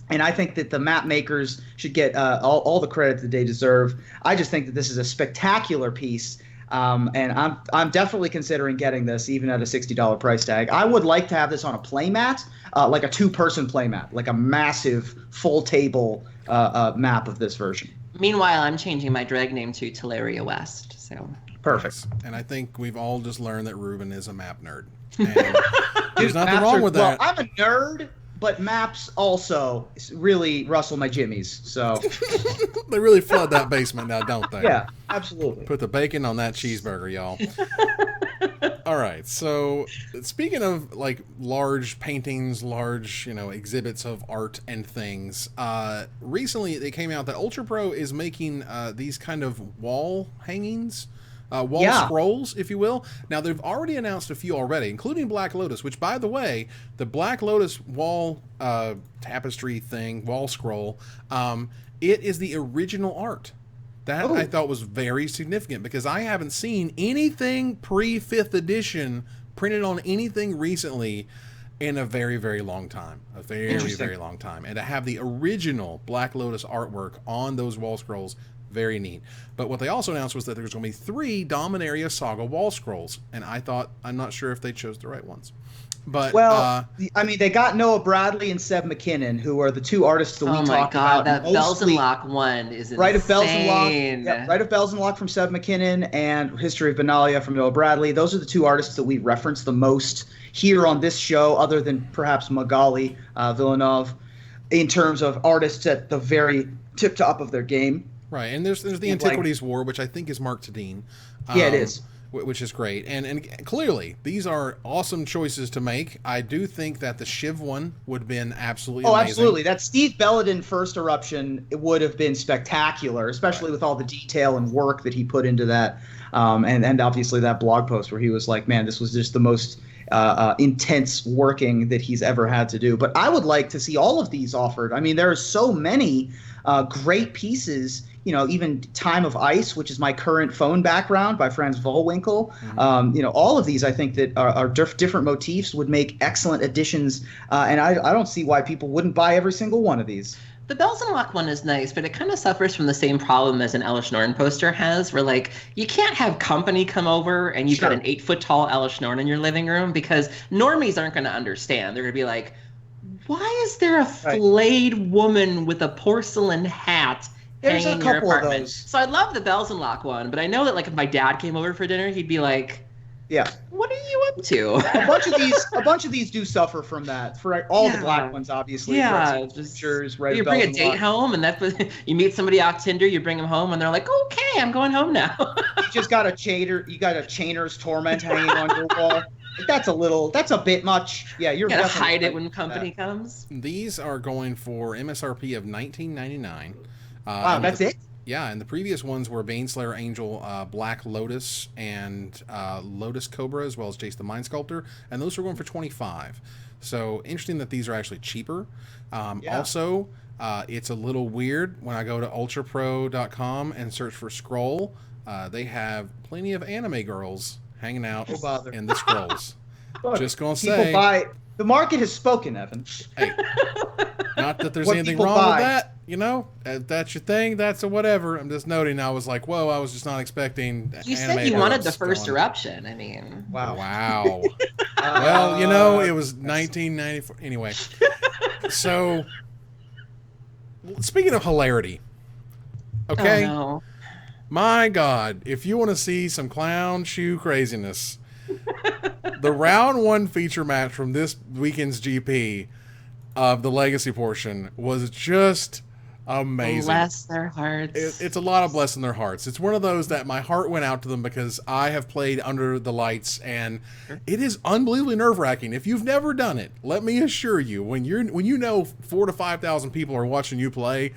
And I think that the map makers should get all the credit that they deserve. I just think that this is a spectacular piece. And I'm definitely considering getting this, even at a $60 price tag. I would like to have this on a playmat, like a 2-person playmat, like a massive full table map of this version. Meanwhile, I'm changing my drag name to Teleria West. So perfect. And I think we've all just learned that Ruben is a map nerd. And there's nothing wrong with that. Well, I'm a nerd, but maps also really rustle my jimmies. So they really flood that basement now, don't they? Yeah, absolutely. Put the bacon on that cheeseburger, y'all. All right. So speaking of like large paintings, large, exhibits of art and things, recently it came out that Ultra Pro is making these kind of wall hangings. Scrolls, if you will. Now, they've already announced a few already, including Black Lotus, which, by the way, the Black Lotus wall tapestry thing, wall scroll, it is the original art. That I thought was very significant because I haven't seen anything pre-5th edition printed on anything recently in a very, very long time. A very, very long time. And to have the original Black Lotus artwork on those wall scrolls, very neat. But what they also announced was that there's going to be 3 Dominaria Saga wall scrolls. And I'm not sure if they chose the right ones. But they got Noah Bradley and Seb McKinnon, who are the 2 artists that we talked about. Oh my God, that Bells and Lock one is insane. Rite of Bells and Lock, Rite of Bells and Lock from Seb McKinnon and History of Benalia from Noah Bradley. Those are the 2 artists that we reference the most here on this show, other than perhaps Magali Villeneuve, in terms of artists at the very tip-top of their game. Right, and there's the Antiquities War, which I think is Mark Tadine. Yeah, it is. Which is great. And clearly, these are awesome choices to make. I do think that the Shiv one would have been absolutely amazing. Absolutely. That Steve Belladin first eruption, it would have been spectacular, especially with all the detail and work that he put into that. And obviously that blog post where he was like, man, this was just the most intense working that he's ever had to do. But I would like to see all of these offered. I mean, there are so many great pieces. Even Time of Ice, which is my current phone background by Franz Vollwinkle. Mm-hmm. All of these I think that are different motifs would make excellent additions. And I don't see why people wouldn't buy every single one of these. The Bells and Lock one is nice, but it kind of suffers from the same problem as an Elish Norn poster has, where like you can't have company come over and you've got an 8-foot tall Elish Norn in your living room because normies aren't going to understand. They're going to be like, why is there a flayed woman with a porcelain hat There's hanging a couple in your apartment? of those. So I love the Bells and Lock one, but I know that like if my dad came over for dinner, he'd be like, yeah, what are you up to? a bunch of these do suffer from that. For all the black ones, obviously. Yeah, right. You bring a date home, and you meet somebody off Tinder, you bring them home, and they're like, okay, I'm going home now. You just got a Chainer's Torment hanging on your wall. That's a bit much. Yeah, you're gotta hide it when company comes. These are going for MSRP of $19.99. Wow, that's it? Yeah, and the previous ones were Baneslayer Angel, Black Lotus, and Lotus Cobra, as well as Jace the Mind Sculptor, and those are going for $25. So interesting that these are actually cheaper. Also, it's a little weird when I go to ultrapro.com and search for scroll. They have plenty of anime girls hanging out in the scrolls. Just gonna say, the market has spoken, Evan. Hey, not that there's anything wrong with that. If that's your thing, that's a whatever. I'm just noting. I was like, whoa, I was just not expecting. You said you wanted the first eruption. I mean, wow. Well, it was 1994. Anyway, so speaking of hilarity, okay. Oh, no. My God, if you want to see some clown shoe craziness, the round 1 feature match from this weekend's GP of the legacy portion was just amazing. Bless their hearts. It's a lot of blessing their hearts. It's one of those that my heart went out to them because I have played under the lights and it is unbelievably nerve-wracking. If you've never done it, let me assure you, when you know 4,000 to 5,000 people are watching you play,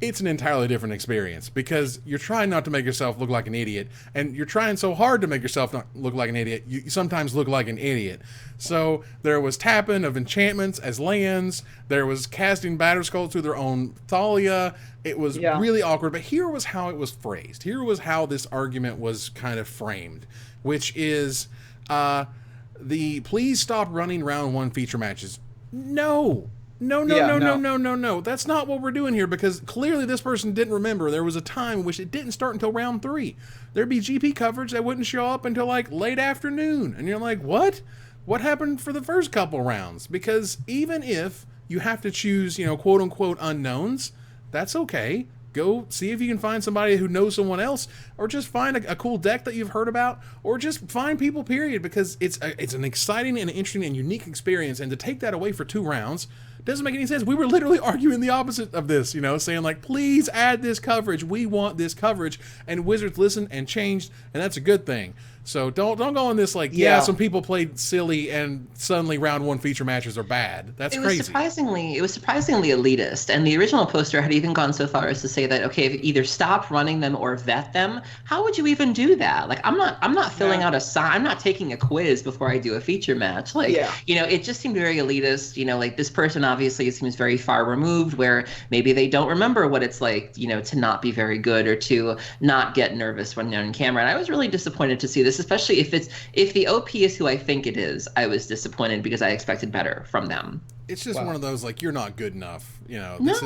it's an entirely different experience because you're trying not to make yourself look like an idiot, and you're trying so hard to make yourself not look like an idiot, you sometimes look like an idiot. So there was tapping of enchantments as lands, there was casting Batterskull through their own Thalia. It was really awkward, but here was how it was phrased. Here was how this argument was kind of framed, which is the please stop running round 1 feature matches. No. That's not what we're doing here because clearly this person didn't remember there was a time in which it didn't start until round 3. There'd be GP coverage that wouldn't show up until like late afternoon. And you're like, what? What happened for the first couple rounds? Because even if you have to choose, quote unquote unknowns, that's okay. Go see if you can find somebody who knows someone else, or just find a cool deck that you've heard about, or just find people, period, because it's an exciting and interesting and unique experience, and to take that away for 2 rounds doesn't make any sense. We were literally arguing the opposite of this, saying like, please add this coverage. We want this coverage. And Wizards listened and changed, and that's a good thing. So don't go on this like, some people played silly and suddenly round 1 feature matches are bad. That's crazy. It was surprisingly elitist. And the original poster had even gone so far as to say that, okay, if either stop running them or vet them, how would you even do that? Like, I'm not filling out I'm not taking a quiz before I do a feature match. Like, it just seemed very elitist. Like this person obviously seems very far removed, where maybe they don't remember what it's like, to not be very good or to not get nervous when they're on camera. And I was really disappointed to see this, especially if the OP is who I think it is. I was disappointed because I expected better from them. It's just one of those, like, you're not good enough. This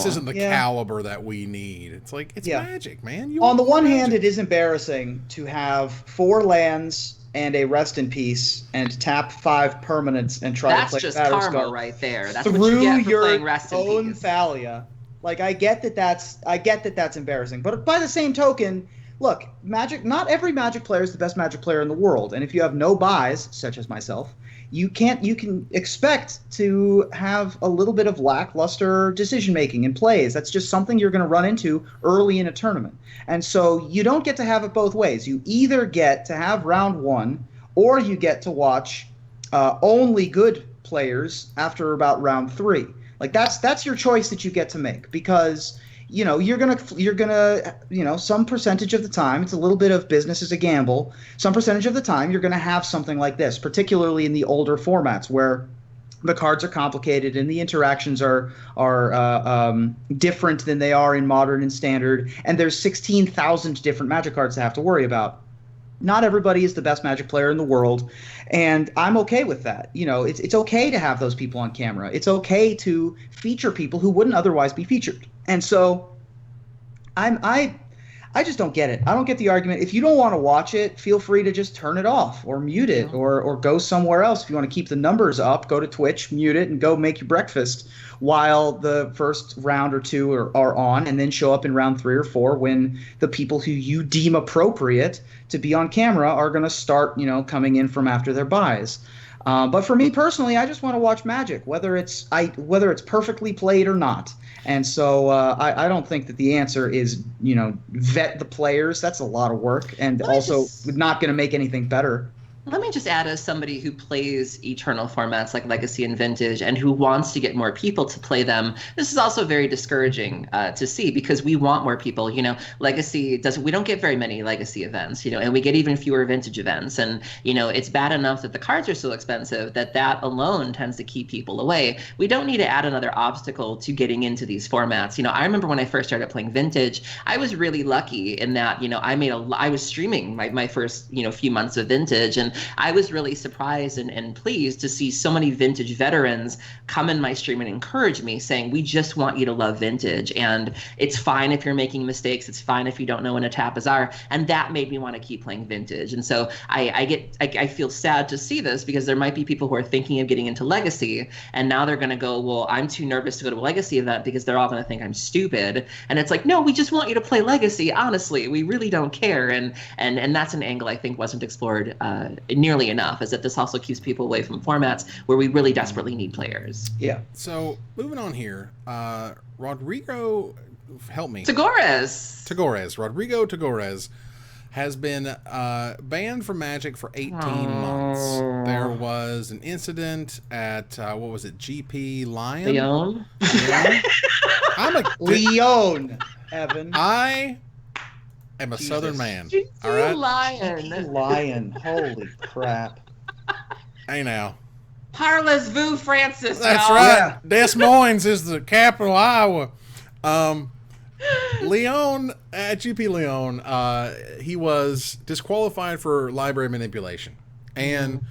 isn't the caliber that we need. It's like, it's Magic, man. On the one hand, it is embarrassing to have 4 lands and a rest in peace and tap 5 permanents and try to play That's just Batterskull karma right there. That's what you get for playing rest in own peace. Thalia. Like, I get that that's embarrassing. But by the same token, look, Magic, not every Magic player is the best Magic player in the world. And if you have no buys, such as myself, you can expect to have a little bit of lackluster decision making in plays. That's just something you're going to run into early in a tournament. And so you don't get to have it both ways. You either get to have round 1 or you get to watch only good players after about round 3. Like that's your choice that you get to make, because you're gonna some percentage of the time, it's a little bit of business as a gamble. Some percentage of the time you're gonna have something like this, particularly in the older formats where the cards are complicated and the interactions are different than they are in Modern and Standard, and there's 16,000 different Magic cards to have to worry about. Not everybody is the best Magic player in the world, and I'm okay with that. It's okay to have those people on camera. It's okay to feature people who wouldn't otherwise be featured. And so I just don't get it. I don't get the argument. If you don't want to watch it, feel free to just turn it off or mute it or go somewhere else. If you want to keep the numbers up, go to Twitch, mute it, and go make your breakfast while the first round or 2 are on, and then show up in round 3 or 4 when the people who you deem appropriate to be on camera are going to start, coming in from after their buys. But for me personally, I just want to watch Magic, whether it's perfectly played or not. And so I don't think that the answer is, vet the players. That's a lot of work, and also not going to make anything better. Let me just add, as somebody who plays Eternal formats like Legacy and Vintage and who wants to get more people to play them, this is also very discouraging to see, because we want more people. Legacy we don't get very many Legacy events, and we get even fewer Vintage events. And, it's bad enough that the cards are so expensive that alone tends to keep people away. We don't need to add another obstacle to getting into these formats. I remember when I first started playing Vintage, I was really lucky in that, I was streaming my first, few months of Vintage, and I was really surprised and pleased to see so many Vintage veterans come in my stream and encourage me, saying, we just want you to love Vintage, and it's fine if you're making mistakes, it's fine if you don't know when a tap is are, and that made me want to keep playing Vintage. And so I feel sad to see this, because there might be people who are thinking of getting into Legacy, and now they're going to go, well, I'm too nervous to go to a Legacy event because they're all going to think I'm stupid. And it's like, no, we just want you to play Legacy, honestly, we really don't care. And that's an angle I think wasn't explored nearly enough, is that this also keeps people away from formats where we really desperately need players. Yeah. So moving on here, Rodrigo, help me. Rodrigo Tagores has been banned from Magic for 18 months. There was an incident at what was it, GP Lyon? I'm a Lyon, Evan. I am a Southern man. All right? Lion. Holy crap. Hey now. Parlez-vous, Francis. That's right. Yeah. Des Moines is the capital of Iowa. Leon, at GP Leon, he was disqualified for library manipulation. And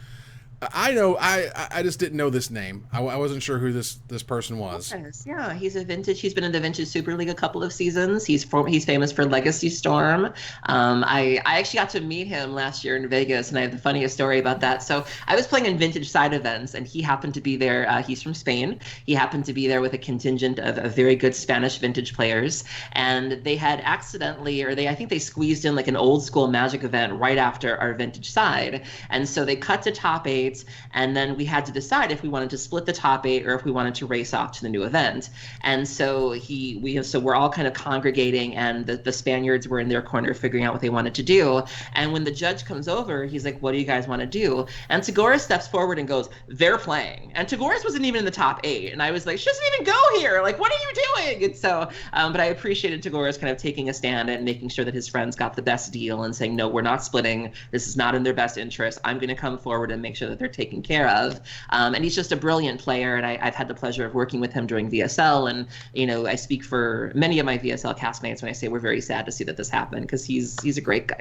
I know, I just didn't know this name. I wasn't sure who this person was. Yeah, he's a Vintage. He's been in the Vintage Super League a couple of seasons. He's famous for Legacy Storm. I actually got to meet him last year in Vegas, and I have the funniest story about that. So I was playing in Vintage side events, and he happened to be there. He's from Spain. He happened to be there with a contingent of very good Spanish Vintage players, and they had accidentally, I think they squeezed in like an old school Magic event right after our Vintage side, and so they cut to top 8. 8, and then we had to decide if we wanted to split the top 8 or if we wanted to race off to the new event. And so we're all kind of congregating, and the Spaniards were in their corner figuring out what they wanted to do. And when the judge comes over, he's like, what do you guys want to do? And Tagoras steps forward and goes, they're playing. And Tagoras wasn't even in the top 8. And I was like, she doesn't even go here. Like, what are you doing? And so, but I appreciated Tagoras kind of taking a stand and making sure that his friends got the best deal and saying, no, we're not splitting. This is not in their best interest. I'm going to come forward and make sure that they're taken care of. And he's just a brilliant player. And I've had the pleasure of working with him during VSL. And, I speak for many of my VSL castmates when I say we're very sad to see that this happened, because he's a great guy.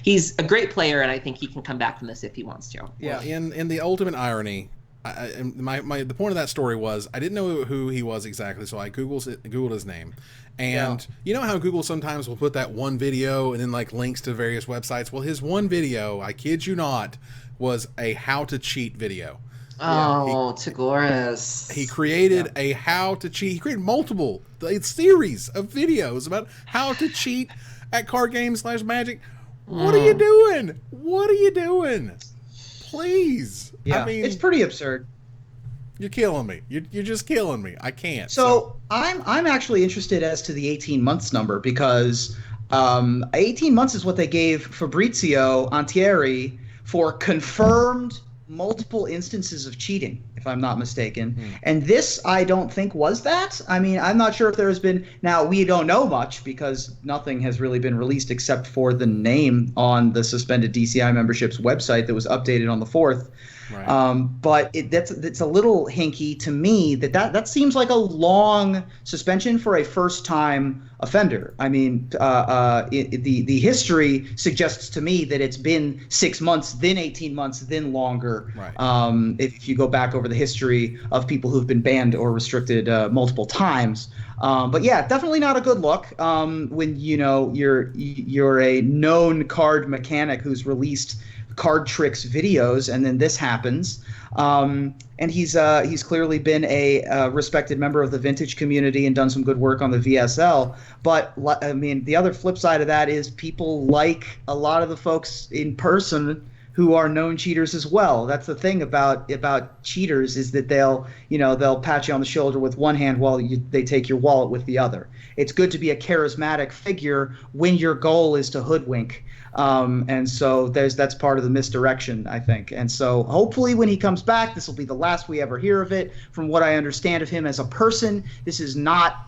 He's a great player, and I think he can come back from this if he wants to. Yeah. Well, in the ultimate irony, the point of that story was I didn't know who he was exactly, so I Googled his name. And you know how Google sometimes will put that one video and then like links to various websites? Well, his one video, I kid you not, was a how to cheat video. Oh, Tagoras. He created a how to cheat. He created multiple series of videos about how to cheat at card games / Magic. What are you doing? What are you doing? Please. Yeah, I mean, it's pretty absurd. You're killing me. You're just killing me. I can't. So I'm actually interested as to the 18 months number, because 18 months is what they gave Fabrizio Antieri for confirmed multiple instances of cheating, if I'm not mistaken. And this, I don't think, was that. I mean, I'm not sure if there has been. Now, we don't know much because nothing has really been released except for the name on the suspended DCI membership's website that was updated on the 4th. Right. But it's a little hinky to me that seems like a long suspension for a first-time offender. I mean, the history suggests to me that it's been 6 months, then 18 months, then longer. Right. If you go back over the history of people who've been banned or restricted multiple times. But yeah, definitely not a good look when you're a known card mechanic who's released card tricks videos, and then this happens. And he's clearly been a respected member of the vintage community and done some good work on the VSL. But I mean, the other flip side of that is people like a lot of the folks in person who are known cheaters as well. That's the thing about cheaters, is that they'll pat you on the shoulder with one hand while they take your wallet with the other. It's good to be a charismatic figure when your goal is to hoodwink. And so that's part of the misdirection, I think. And so hopefully when he comes back, this will be the last we ever hear of it. From what I understand of him as a person, this is not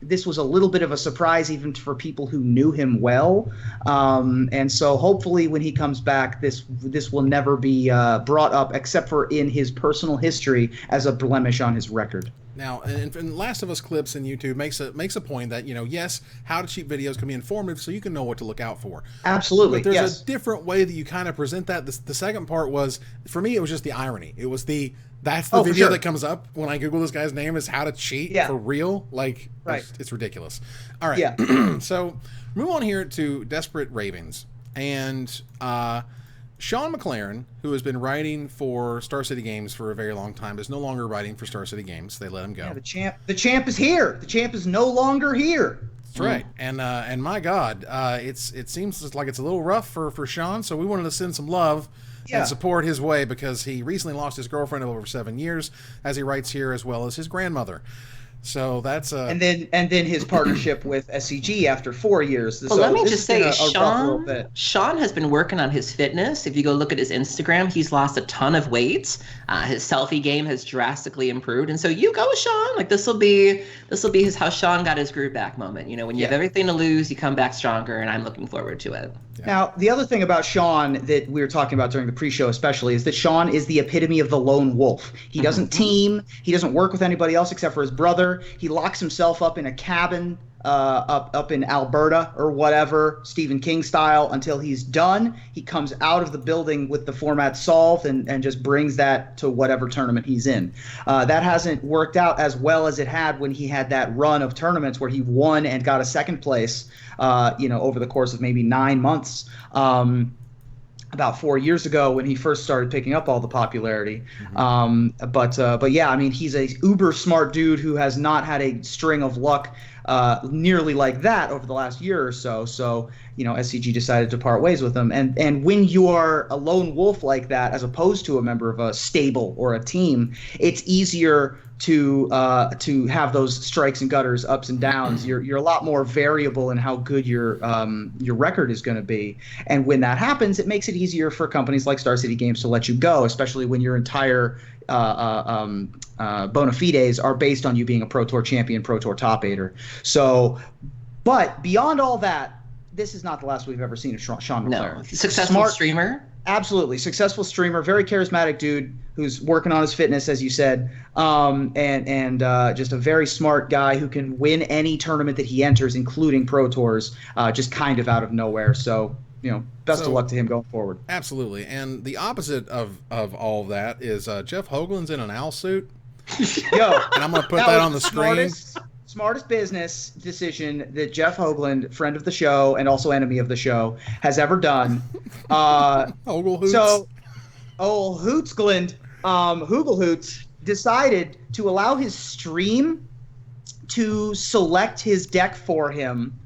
this was a little bit of a surprise even for people who knew him well. And so hopefully when he comes back, this will never be brought up except for in his personal history as a blemish on his record. Now, and Last of Us clips in YouTube makes a point that, yes, how to cheat videos can be informative so you can know what to look out for. Absolutely. But there's a different way that you kind of present that. The second part was, for me, it was just the irony. It was that's the video that comes up when I Google this guy's name is how to cheat for real. Like, right. It's ridiculous. All right. Yeah. So move on here to Desperate Ravens. And Sean McLaren, who has been writing for Star City Games for a very long time, is no longer writing for Star City Games. They let him go. Yeah, the champ is here. The champ is no longer here. That's right. And my God, it seems like it's a little rough for Sean. So we wanted to send some love and support his way, because he recently lost his girlfriend of over 7 years, as he writes here, as well as his grandmother. So that's and then his partnership with SCG after 4 years. Well, so let me just say, Sean has been working on his fitness. If you go look at his Instagram, he's lost a ton of weight. His selfie game has drastically improved, and so you go, Sean. Like this will be his how Sean got his groove back moment. When you have everything to lose, you come back stronger, and I'm looking forward to it. Yeah. Now, the other thing about Sean that we were talking about during the pre-show especially is that Sean is the epitome of the lone wolf. He doesn't team. He doesn't work with anybody else except for his brother. He locks himself up in a cabin up in Alberta or whatever, Stephen King style, until he's done. He comes out of the building with the format solved and just brings that to whatever tournament he's in. That hasn't worked out as well as it had when he had that run of tournaments where he won and got a second place over the course of maybe 9 months. About 4 years ago when he first started picking up all the popularity. But yeah, I mean, he's a uber smart dude who has not had a string of luck nearly like that over the last year or so. So, SCG decided to part ways with him. And when you are a lone wolf like that, as opposed to a member of a stable or a team, it's easier to have those strikes and gutters, ups and downs. You're a lot more variable in how good your record is going to be. And when that happens, it makes it easier for companies like Star City Games to let you go, especially when your entire bona fides are based on you being a Pro Tour champion, Pro Tour top eighter. So, but beyond all that, this is not the last we've ever seen of Sean McLaren. No, successful streamer. Absolutely. Successful streamer, very charismatic dude who's working on his fitness, as you said, and just a very smart guy who can win any tournament that he enters, including Pro Tours, just kind of out of nowhere. So, best of luck to him going forward. Absolutely. And the opposite of all that is Jeff Hoagland's in an owl suit. Yo, and I'm going to put that on the screen. Smartest business decision that Jeff Hoagland, friend of the show and also enemy of the show, has ever done. Hoots. So, Hootsgland, Hooglehoots, decided to allow his stream to select his deck for him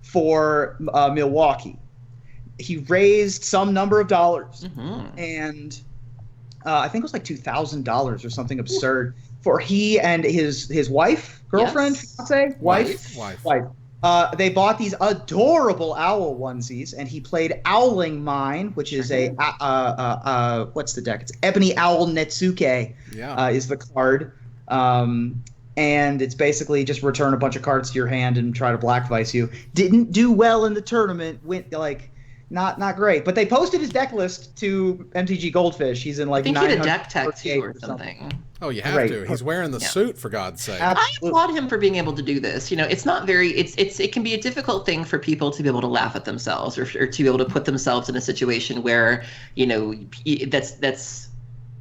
for Milwaukee. He raised some number of dollars, and I think it was like $2,000 or something absurd for he and his wife, girlfriend, fiance, wife. They bought these adorable owl onesies, and he played Owling Mine, which is what's the deck? It's Ebony Owl Netsuke. Is the card. And it's basically just return a bunch of cards to your hand and try to black vice you. Didn't do well in the tournament. Went not great. But they posted his deck list to MTG Goldfish. He's in like 900. I think he had a deck tattoo or something. Oh, you have to. He's wearing the suit, for God's sake. Absolutely. I applaud him for being able to do this. It's not very. It can be a difficult thing for people to be able to laugh at themselves or to be able to put themselves in a situation where that's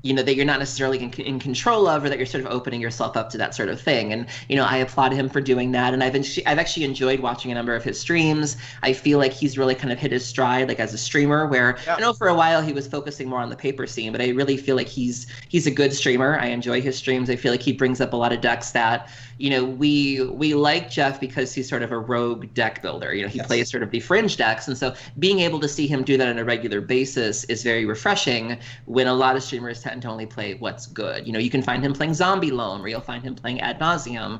that you're not necessarily in control of, or that you're sort of opening yourself up to that sort of thing. And, I applaud him for doing that. And I've actually enjoyed watching a number of his streams. I feel like he's really kind of hit his stride, like as a streamer, where I know for a while he was focusing more on the paper scene, but I really feel like he's a good streamer. I enjoy his streams. I feel like he brings up a lot of decks that, we like Jeff because he's sort of a rogue deck builder. He plays sort of the fringe decks. And so being able to see him do that on a regular basis is very refreshing when a lot of streamers tend to only play what's good. You can find him playing Zombie Loan, or you'll find him playing Ad Nauseam.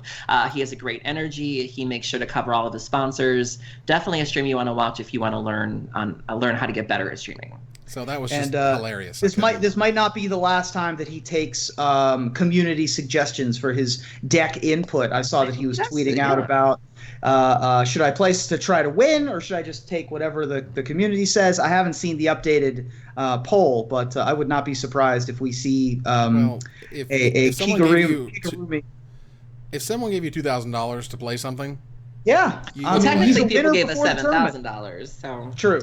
He has a great energy. He makes sure to cover all of his sponsors. Definitely a stream you want to watch if you want to learn how to get better at streaming. So that was just hilarious. This might not be the last time that he takes community suggestions for his deck input. I saw that he was tweeting out about should I place to try to win, or should I just take whatever the community says? I haven't seen the updated poll, but I would not be surprised if we see if someone gave you $2,000 to play something. Yeah, technically people gave us $7,000. So true.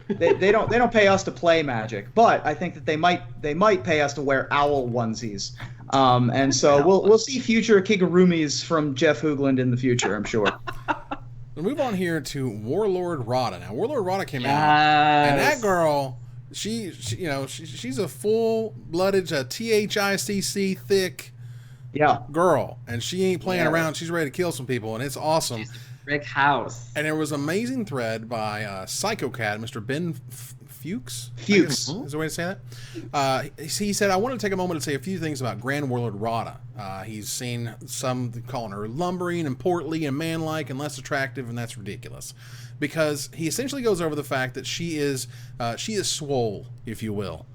They don't pay us to play Magic, but I think that they might pay us to wear owl onesies, and so we'll see future Kigurumis from Jeff Hoagland in the future, I'm sure. We'll move on here to Warlord Rada. Now Warlord Rada came out, and that girl, she's a full-blooded THICC thick girl, and she ain't playing around. She's ready to kill some people, and it's awesome. Rick House. And there was an amazing thread by Psycho Cat, Mr. Ben Fuchs. Fuchs. Is there a way to say that? He said, I want to take a moment to say a few things about Grand Warlord Rada. He's seen some calling her lumbering and portly and manlike and less attractive, and that's ridiculous. Because he essentially goes over the fact that she is swole, if you will.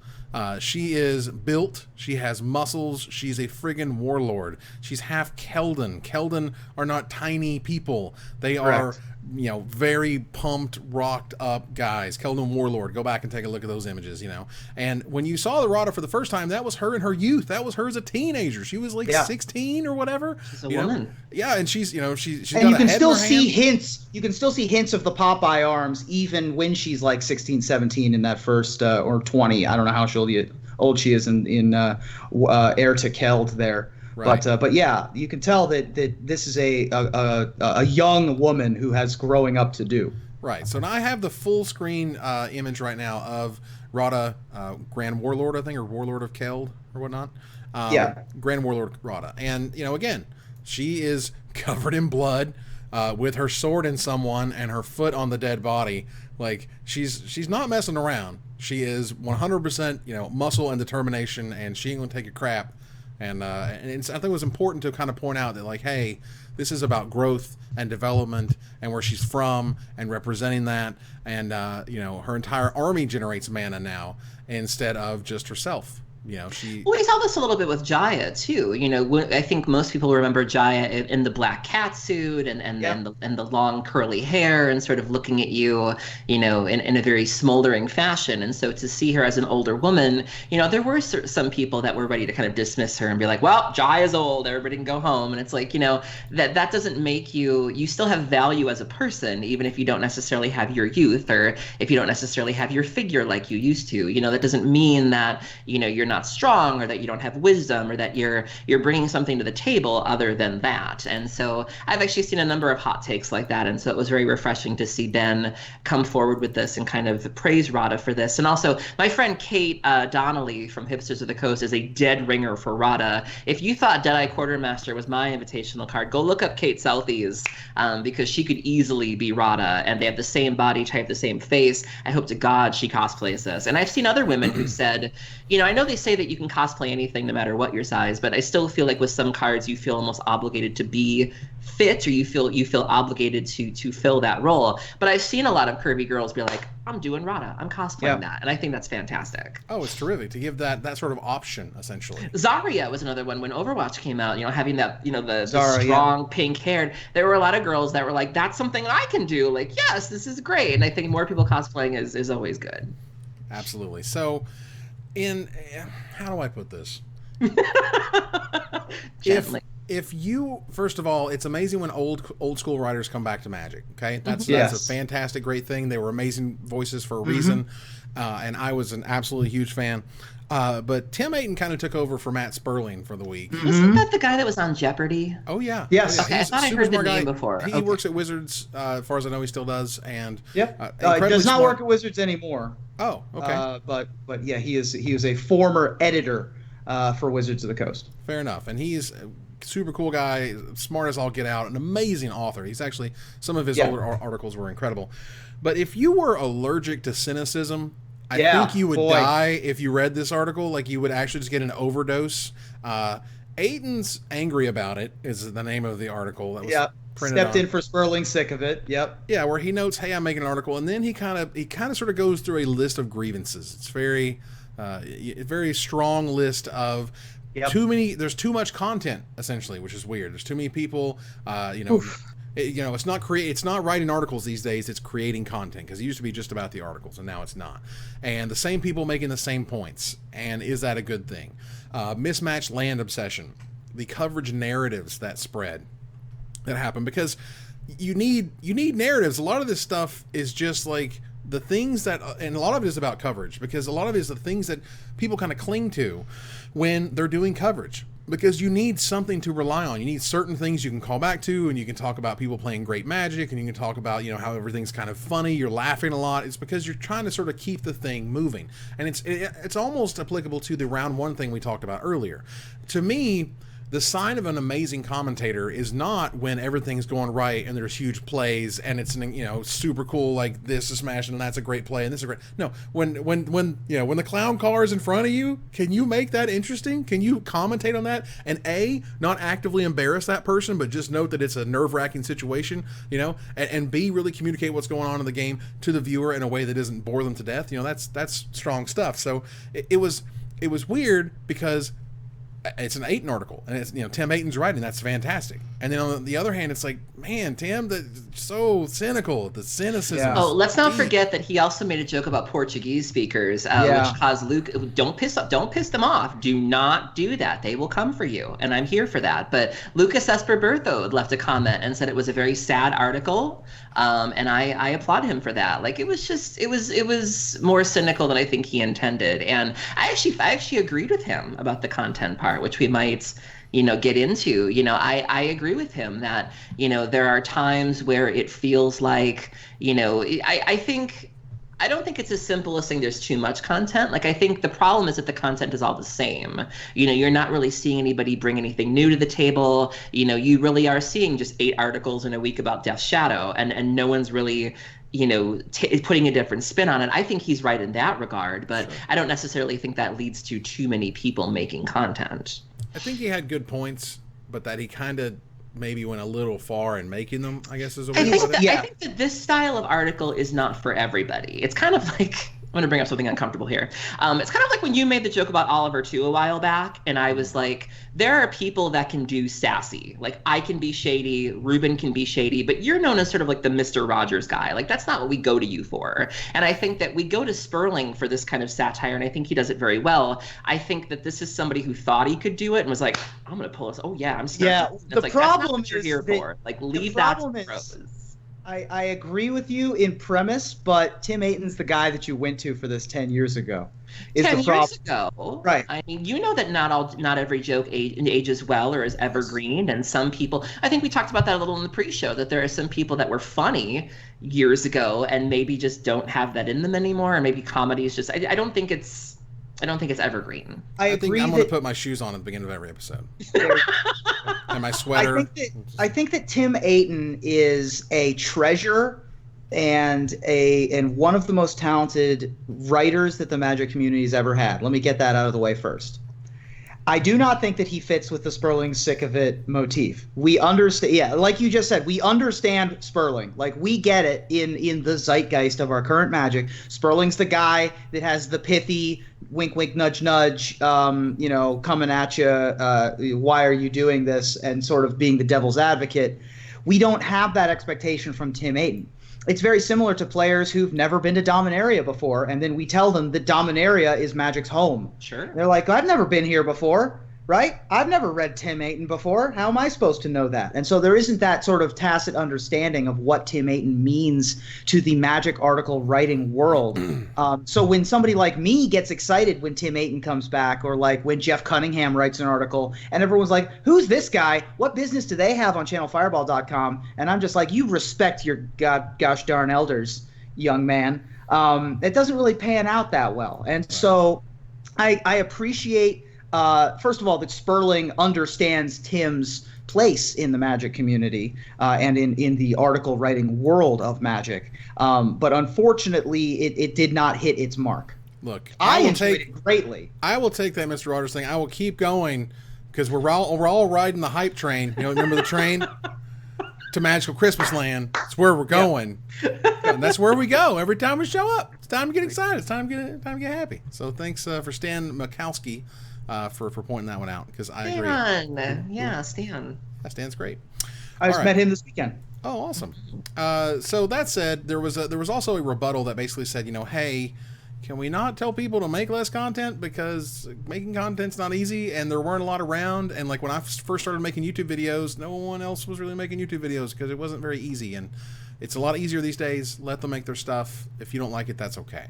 She is built. She has muscles. She's a friggin' warlord. She's half Keldon. Keldon are not tiny people. They are, very pumped, rocked up guys. Keldon warlord. Go back and take a look at those images, And when you saw the Rada for the first time, that was her in her youth. That was her as a teenager. She was like 16 or whatever. She's a woman. Yeah, and she's, she's and you can still see hints. You can still see hints of the Popeye arms even when she's like 16, 17 in that first or 20. I don't know how old she is in Heir to Keld there. Right. But yeah, you can tell that this is a young woman who has growing up to do. Right. So now I have the full screen image right now of Rada, Grand Warlord, I think, or Warlord of Keld or whatnot. Grand Warlord Rada. And, again, she is covered in blood. with her sword in someone and her foot on the dead body. Like, she's not messing around. She is 100%, muscle and determination, and she ain't gonna take a crap. And I think it was important to kind of point out that, like, hey, this is about growth and development and where she's from and representing that. And, her entire army generates mana now instead of just herself. Well, we saw this a little bit with Jaya too. I think most people remember Jaya in the black cat suit and the long curly hair and sort of looking at you, in a very smoldering fashion. And so to see her as an older woman, there were some people that were ready to kind of dismiss her and be like, well, Jaya's old, everybody can go home. And it's like, that doesn't make you still have value as a person, even if you don't necessarily have your youth or if you don't necessarily have your figure like you used to. That doesn't mean that, you're not strong or that you don't have wisdom or that you're bringing something to the table other than that. And so I've actually seen a number of hot takes like that, and so it was very refreshing to see Ben come forward with this and kind of praise Rada for this. And also my friend Kate Donnelly from Hipsters of the Coast is a dead ringer for Rada. If you thought Deadeye Quartermaster was my invitational card, go look up Kate Southey's, because she could easily be Rada, and they have the same body type, the same face. I hope to God she cosplays this. And I've seen other women who said, I know they say that you can cosplay anything no matter what your size, but I still feel like with some cards you feel almost obligated to be fit, or you feel obligated to fill that role. But I've seen a lot of curvy girls be like, I'm doing Rada, I'm cosplaying that, and I think that's fantastic. Oh, it's terrific to give that sort of option, essentially. Zarya was another one when Overwatch came out, having that, the strong pink hair. There were a lot of girls that were like, that's something I can do. Like, yes, this is great. And I think more people cosplaying is always good. Absolutely. So, how do I put this? If you, first of all, it's amazing when old school writers come back to Magic. Okay, that's a fantastic, great thing. They were amazing voices for a reason, and I was an absolutely huge fan. But Tim Ayton kind of took over for Matt Sperling for the week. Wasn't that the guy that was on Jeopardy? Oh yeah. Yes. Okay, I thought I heard the name before. He works at Wizards, as far as I know, he still does. And does not work at Wizards anymore. Oh, okay. But yeah, he is a former editor for Wizards of the Coast. Fair enough, and he's a super cool guy, smart as all get out, an amazing author. He's actually, some of his older articles were incredible. But if you were allergic to cynicism, I think you would die if you read this article. Like, you would actually just get an overdose. Ayton's Angry About It is the name of the article that was printed Stepped in for Sperling, sick of it. Yep. Yeah, where he notes, hey, I'm making an article, and then he kind of sort of goes through a list of grievances. It's very strong list of there's too much content, essentially, which is weird. There's too many people, it's not writing articles these days, it's creating content, because it used to be just about the articles, and now it's not. And the same people making the same points, and is that a good thing? Mismatched land obsession, the coverage narratives that spread, that happen, because you need narratives. A lot of this stuff is just like the things that, and a lot of it is about coverage, because a lot of it is the things that people kind of cling to when they're doing coverage, because you need something to rely on. You need certain things you can call back to, and you can talk about people playing great Magic, and you can talk about, how everything's kind of funny, you're laughing a lot. It's because you're trying to sort of keep the thing moving. And it's almost applicable to the round one thing we talked about earlier. To me, the sign of an amazing commentator is not when everything's going right and there's huge plays and it's super cool, like this is smashing and that's a great play and this is great. No, when the clown car is in front of you, can you make that interesting? Can you commentate on that and not actively embarrass that person, but just note that it's a nerve-wracking situation, and B, really communicate what's going on in the game to the viewer in a way that doesn't bore them to death. That's strong stuff. So it was weird, because it's an Ayton article, and it's Tim Ayton's writing. That's fantastic. And then on the other hand, it's like, man, Tim, that's so cynical. The cynicism. Yeah. Oh, let's not forget that he also made a joke about Portuguese speakers, which caused Luke. Don't piss them off. Do not do that. They will come for you, and I'm here for that. But Lucas Esperberto left a comment and said it was a very sad article, and I applaud him for that. Like, it was more cynical than I think he intended, and I actually agreed with him about the content part, which we might get into. I agree with him that there are times where it feels like I think I don't think it's as simple as saying there's too much content. Like, I think the problem is that the content is all the same. You know, you're not really seeing anybody bring anything new to the table. You know, you really are seeing just 8 articles in a week about Death Shadow, and no one's really, you know, putting a different spin on it. I think he's right in that regard, but sure. I don't necessarily think that leads to too many people making content. I think he had good points, but that he kind of maybe went a little far in making them, I guess is a way to put it. I think that this style of article is not for everybody. It's kind of like, I'm going to bring up something uncomfortable here. It's kind of like when you made the joke about Oliver too a while back, and I was like, there are people that can do sassy. Like, I can be shady, Ruben can be shady, but you're known as sort of like the Mr. Rogers guy. Like, that's not what we go to you for. And I think that we go to Sperling for this kind of satire, and I think he does it very well. I think that this is somebody who thought he could do it and was like, I'm going to pull this. Oh yeah, I'm smart. Yeah, the like, problem that's not what you're here for. Like, leave that to the pros. I agree with you in premise, but Tim Aiton's the guy that you went to for this 10 years ago. 10 years ago, right? I mean, you know that not every joke ages well or is evergreen, and some people. I think we talked about that a little in the pre-show, that there are some people that were funny years ago and maybe just don't have that in them anymore, and maybe comedy is just. I don't think it's evergreen. I think I'm going to put my shoes on at the beginning of every episode. And my sweater. I think that Tim Aiton is a treasure and one of the most talented writers that the Magic community has ever had. Let me get that out of the way first. I do not think that he fits with the Sperling sick of it motif. We understand, yeah, like you just said, we understand Sperling. Like, we get it in the zeitgeist of our current Magic. Sperling's the guy that has the pithy wink, wink, nudge, nudge, you know, coming at you, why are you doing this, and sort of being the devil's advocate. We don't have that expectation from Tim Aiton. It's very similar to players who've never been to Dominaria before, and then we tell them that Dominaria is Magic's home. Sure. They're like, I've never been here before, right? I've never read Tim Aiton before. How am I supposed to know that? And so there isn't that sort of tacit understanding of what Tim Aiton means to the Magic article writing world. So when somebody like me gets excited when Tim Aiton comes back, or like when Jeff Cunningham writes an article, and everyone's like, who's this guy? What business do they have on channelfireball.com? And I'm just like, you respect your gosh darn elders, young man. It doesn't really pan out that well. And so I appreciate first of all, that Sperling understands Tim's place in the Magic community and in the article writing world of Magic. But unfortunately, it did not hit its mark. Look, I enjoyed it greatly. I will take that Mr. Rogers thing. I will keep going because we're all riding the hype train. You know, remember the train? To Magical Christmas Land. It's where we're going. Yep. And that's where we go every time we show up. It's time to get excited. It's time to get happy. So thanks for Stan Mikowski. For pointing that one out, because I agree. Yeah, Stan. Stan's great. I just met him this weekend. Oh, awesome. So that said, there was also a rebuttal that basically said, you know, hey, can we not tell people to make less content because making content's not easy, and there weren't a lot around, and like when I first started making YouTube videos, no one else was really making YouTube videos because it wasn't very easy, and it's a lot easier these days. Let them make their stuff. If you don't like it, that's okay.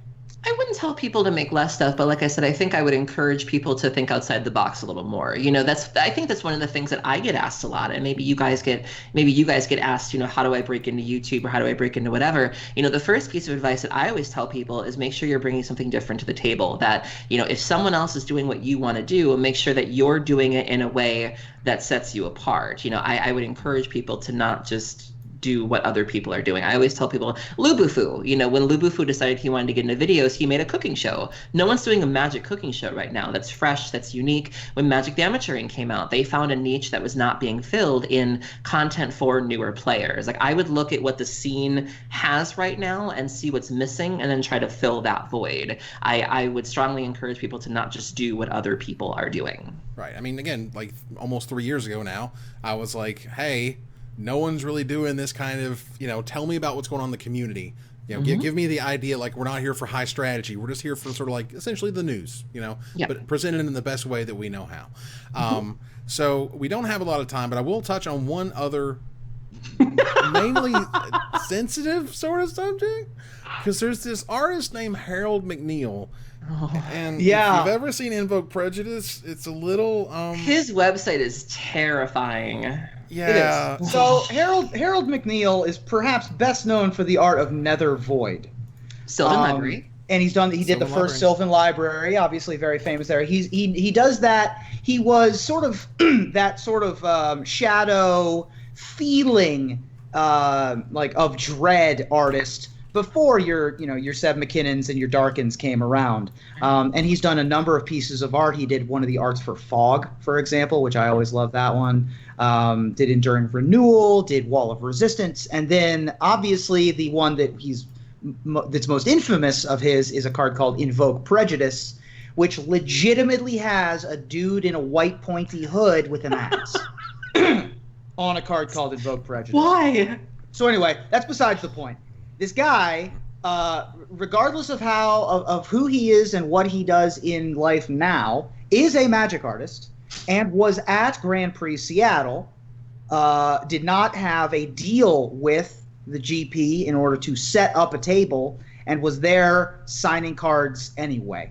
I wouldn't tell people to make less stuff, but like I said, I think I would encourage people to think outside the box a little more. You know, I think that's one of the things that I get asked a lot, and maybe you guys get asked, you know, how do I break into YouTube or how do I break into whatever? You know, the first piece of advice that I always tell people is make sure you're bringing something different to the table. That, you know, if someone else is doing what you want to do, make sure that you're doing it in a way that sets you apart. You know, I would encourage people to not just do what other people are doing. I always tell people, Lubufu, you know, when Lubufu decided he wanted to get into videos, he made a cooking show. No one's doing a Magic cooking show right now that's fresh, that's unique. When Magic the Amateuring came out, they found a niche that was not being filled in content for newer players. Like, I would look at what the scene has right now and see what's missing and then try to fill that void. I would strongly encourage people to not just do what other people are doing. Right. I mean, again, like almost 3 years ago now, I was like, hey, no one's really doing this kind of, you know, tell me about what's going on in the community. You know, give me the idea, like, we're not here for high strategy. We're just here for sort of like essentially the news, you know, but presented in the best way that we know how. So we don't have a lot of time, but I will touch on one other mainly sensitive sort of subject, because there's this artist named Harold McNeil. And if you've ever seen Invoke Prejudice, it's a little his website is terrifying. Yeah. It is. So Harold McNeil is perhaps best known for the art of Nether Void. Sylvan Library. And he did the first Sylvan Library, obviously very famous there. He does that. He was sort of that sort of shadow feeling like of dread artist before your Seb McKinnons and your Darkins came around. And he's done a number of pieces of art. He did one of the arts for Fog, for example, which I always love that one. Did Enduring Renewal, did Wall of Resistance, and then obviously the one that's most infamous of his is a card called Invoke Prejudice, which legitimately has a dude in a white pointy hood with an axe on a card called Invoke Prejudice. Why? So anyway, that's besides the point. This guy, regardless of of who he is and what he does in life now, is a Magic artist and was at Grand Prix Seattle. Did not have a deal with the GP in order to set up a table, and was there signing cards anyway.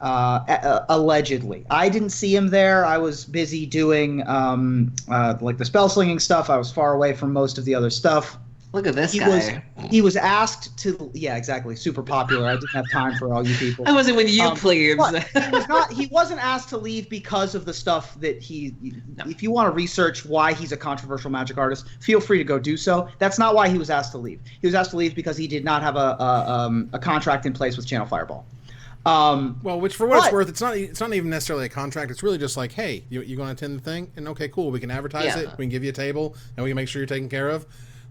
Allegedly, I didn't see him there. I was busy doing like the spell slinging stuff. I was far away from most of the other stuff. Look at this guy. He was asked to. Yeah, exactly. Super popular. I didn't have time for all you people. I wasn't with you, plebes. He wasn't asked to leave because of the stuff that he. No. If you want to research why he's a controversial Magic artist, feel free to go do so. That's not why he was asked to leave. He was asked to leave because he did not have a contract in place with Channel Fireball. Well, which for what it's worth, it's not even necessarily a contract. It's really just like, hey, you going to attend the thing? And okay, cool. We can advertise it. We can give you a table, and we can make sure you're taken care of.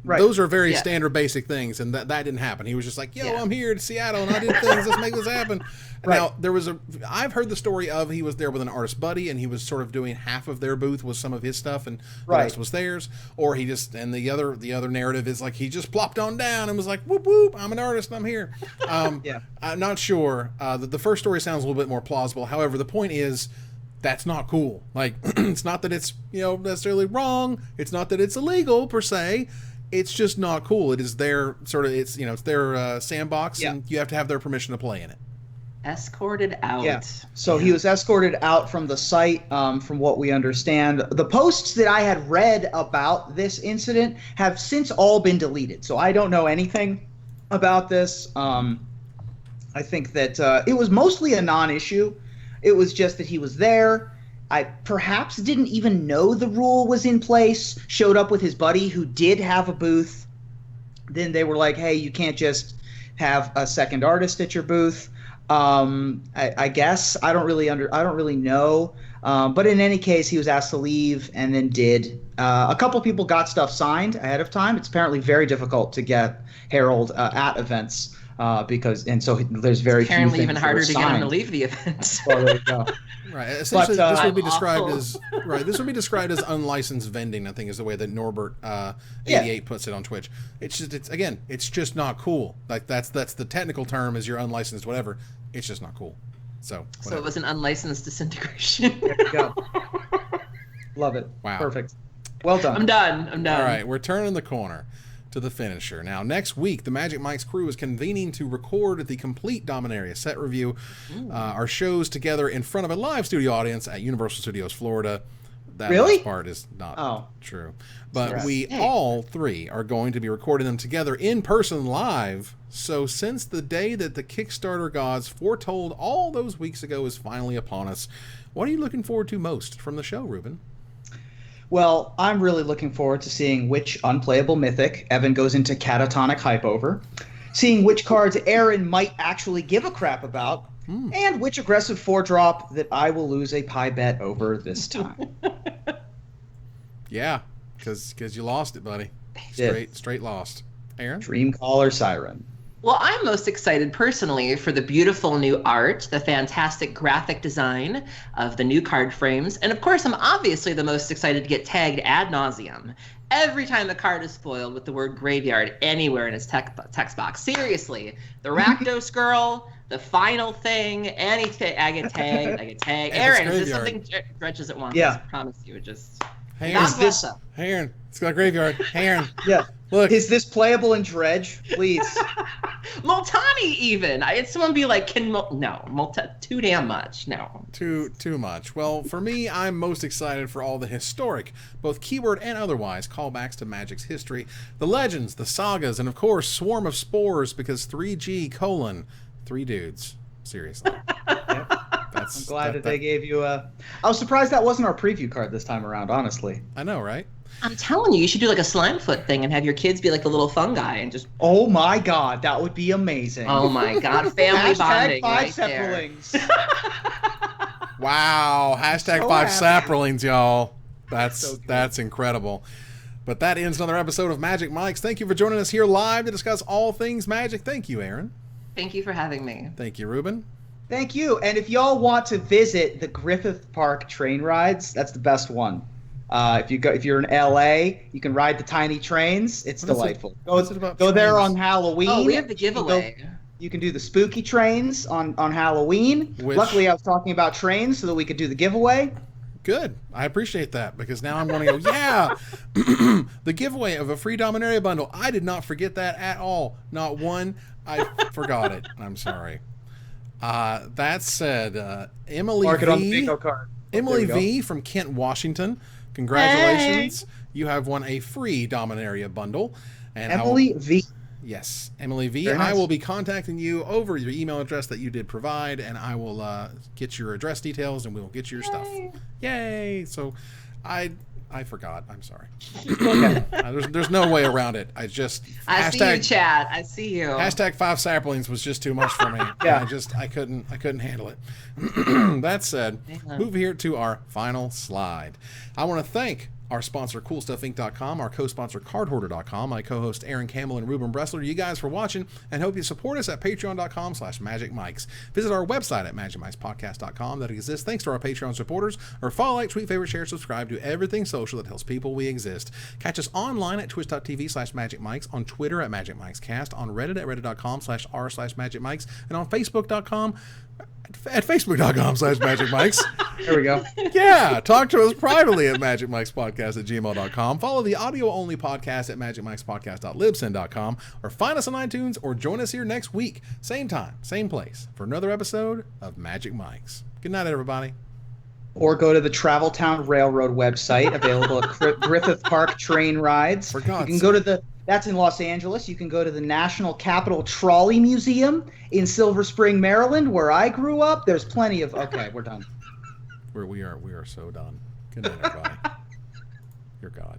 Right. Those are very standard, basic things, and that didn't happen. He was just like, "Yo, I'm here to Seattle, and I did things. Let's make this happen." Now, I've heard the story of he was there with an artist buddy, and he was sort of doing half of their booth was some of his stuff, and the rest was theirs. Or he just, and the other narrative is like he just plopped on down and was like, "Whoop whoop, I'm an artist, I'm here." I'm not sure. The first story sounds a little bit more plausible. However, the point is, that's not cool. Like, it's not that it's necessarily wrong. It's not that it's illegal per se. It's just not cool. It is their it's their sandbox, and you have to have their permission to play in it. Escorted out. Yeah. So he was escorted out from the site, from what we understand. The posts that I had read about this incident have since all been deleted. So I don't know anything about this. I think that it was mostly a non-issue. It was just that he was there. I perhaps didn't even know the rule was in place, showed up with his buddy who did have a booth. Then they were like, hey, you can't just have a second artist at your booth. I guess I don't really know. But in any case, he was asked to leave and then did. A couple people got stuff signed ahead of time. It's apparently very difficult to get Herald at events so there's very few things. Apparently even harder to get him to leave the event. Well, there you go. Right. Essentially, this would be described as This would be described as unlicensed vending. I think is the way that Norbert 88 puts it on Twitch. It's just not cool. Like that's the technical term is you're unlicensed, whatever. It's just not cool. So it was an unlicensed disintegration. There you go. Love it. Wow. Perfect. Well done. I'm done. All right, we're turning the corner to the finisher. Now, next week, the Magic Mike's crew is convening to record the complete Dominaria set review. Our shows together in front of a live studio audience at Universal Studios Florida. That last part is not true. But we all three are going to be recording them together in person live. So since the day that the Kickstarter gods foretold all those weeks ago is finally upon us, what are you looking forward to most from the show, Ruben? Well, I'm really looking forward to seeing which unplayable mythic Evan goes into catatonic hype over, seeing which cards Aaron might actually give a crap about, and which aggressive 4-drop that I will lose a pie bet over this time. Yeah, because you lost it, buddy. Straight lost. Aaron? Dreamcaller Siren. Well, I'm most excited personally for the beautiful new art, the fantastic graphic design of the new card frames, and of course I'm obviously the most excited to get tagged ad nauseum every time a card is foiled with the word graveyard anywhere in its text box. Seriously, the Rakdos girl, the final thing, I get tagged. Aaron, is this something Dredge doesn't want? Yeah. I promise you, it just... Hey, Aaron, it's got a graveyard. Hey, Aaron. Yeah. Look. Is this playable in Dredge? Please. Multani even. I had someone be like, too damn much. No. Too much. Well, for me, I'm most excited for all the historic, both keyword and otherwise, callbacks to Magic's history, the legends, the sagas, and of course, Swarm of Spores, because 3G : 3 dudes. Seriously. I'm glad that they gave you a... I was surprised that wasn't our preview card this time around, honestly. I know, right? I'm telling you, you should do like a Slimefoot thing and have your kids be like the little fungi and just... Oh my god, that would be amazing. Oh my god, family bonding right there. Wow, hashtag 5 saprolings, y'all. That's incredible. But that ends another episode of Magic Mike's. Thank you for joining us here live to discuss all things Magic. Thank you, Aaron. Thank you for having me. Thank you, Ruben. Thank you. And if y'all want to visit the Griffith Park train rides, that's the best one. If you're in LA, you can ride the tiny trains. It's delightful. Go there on Halloween. Oh, we have the giveaway. You can do the spooky trains on Halloween. Luckily, I was talking about trains so that we could do the giveaway. Good. I appreciate that, because now I'm going to go, yeah, the giveaway of a free Dominaria bundle. I did not forget that at all. Not one. I forgot it. I'm sorry. That said, Emily Mark it on the V. bingo card. Emily V. from Kent, Washington. Congratulations. Hey. You have won a free Dominaria bundle. And Emily V. Yes, Emily V. Very nice. I will be contacting you over your email address that you did provide, and I will get your address details, and we will get you your stuff. Yay! So, I forgot. I'm sorry. Okay. There's no way around it. I see you, Chad. I see you. Hashtag 5 saplings was just too much for me. Yeah. I couldn't handle it. That said, move here to our final slide. I want to thank our sponsor, CoolStuffInc.com, our co-sponsor, CardHoarder.com, my co-host, Aaron Campbell and Ruben Bressler, you guys for watching, and hope you support us at Patreon.com/MagicMikes. Visit our website at MagicMikesPodcast.com that exists thanks to our Patreon supporters, or follow, like, tweet, favorite, share, subscribe to everything social that tells people we exist. Catch us online at twitch.tv/MagicMikes, on Twitter at MagicMikesCast, on Reddit at reddit.com/r/MagicMikes, and on Facebook.com at facebook.com/MagicMikes. There we go. Yeah, talk to us privately at magicmikespodcast@gmail.com. Follow the audio-only podcast at magicmikespodcast.libsyn.com, or find us on iTunes, or join us here next week, same time, same place, for another episode of Magic Mikes. Good night, everybody. Or go to the Traveltown Railroad website, available at Griffith Park train rides. For God's sake. Go to that's in Los Angeles. You can go to the National Capital Trolley Museum in Silver Spring, Maryland, where I grew up. There's plenty of... Okay, we're done. We are so done. Good night, everybody. You're God.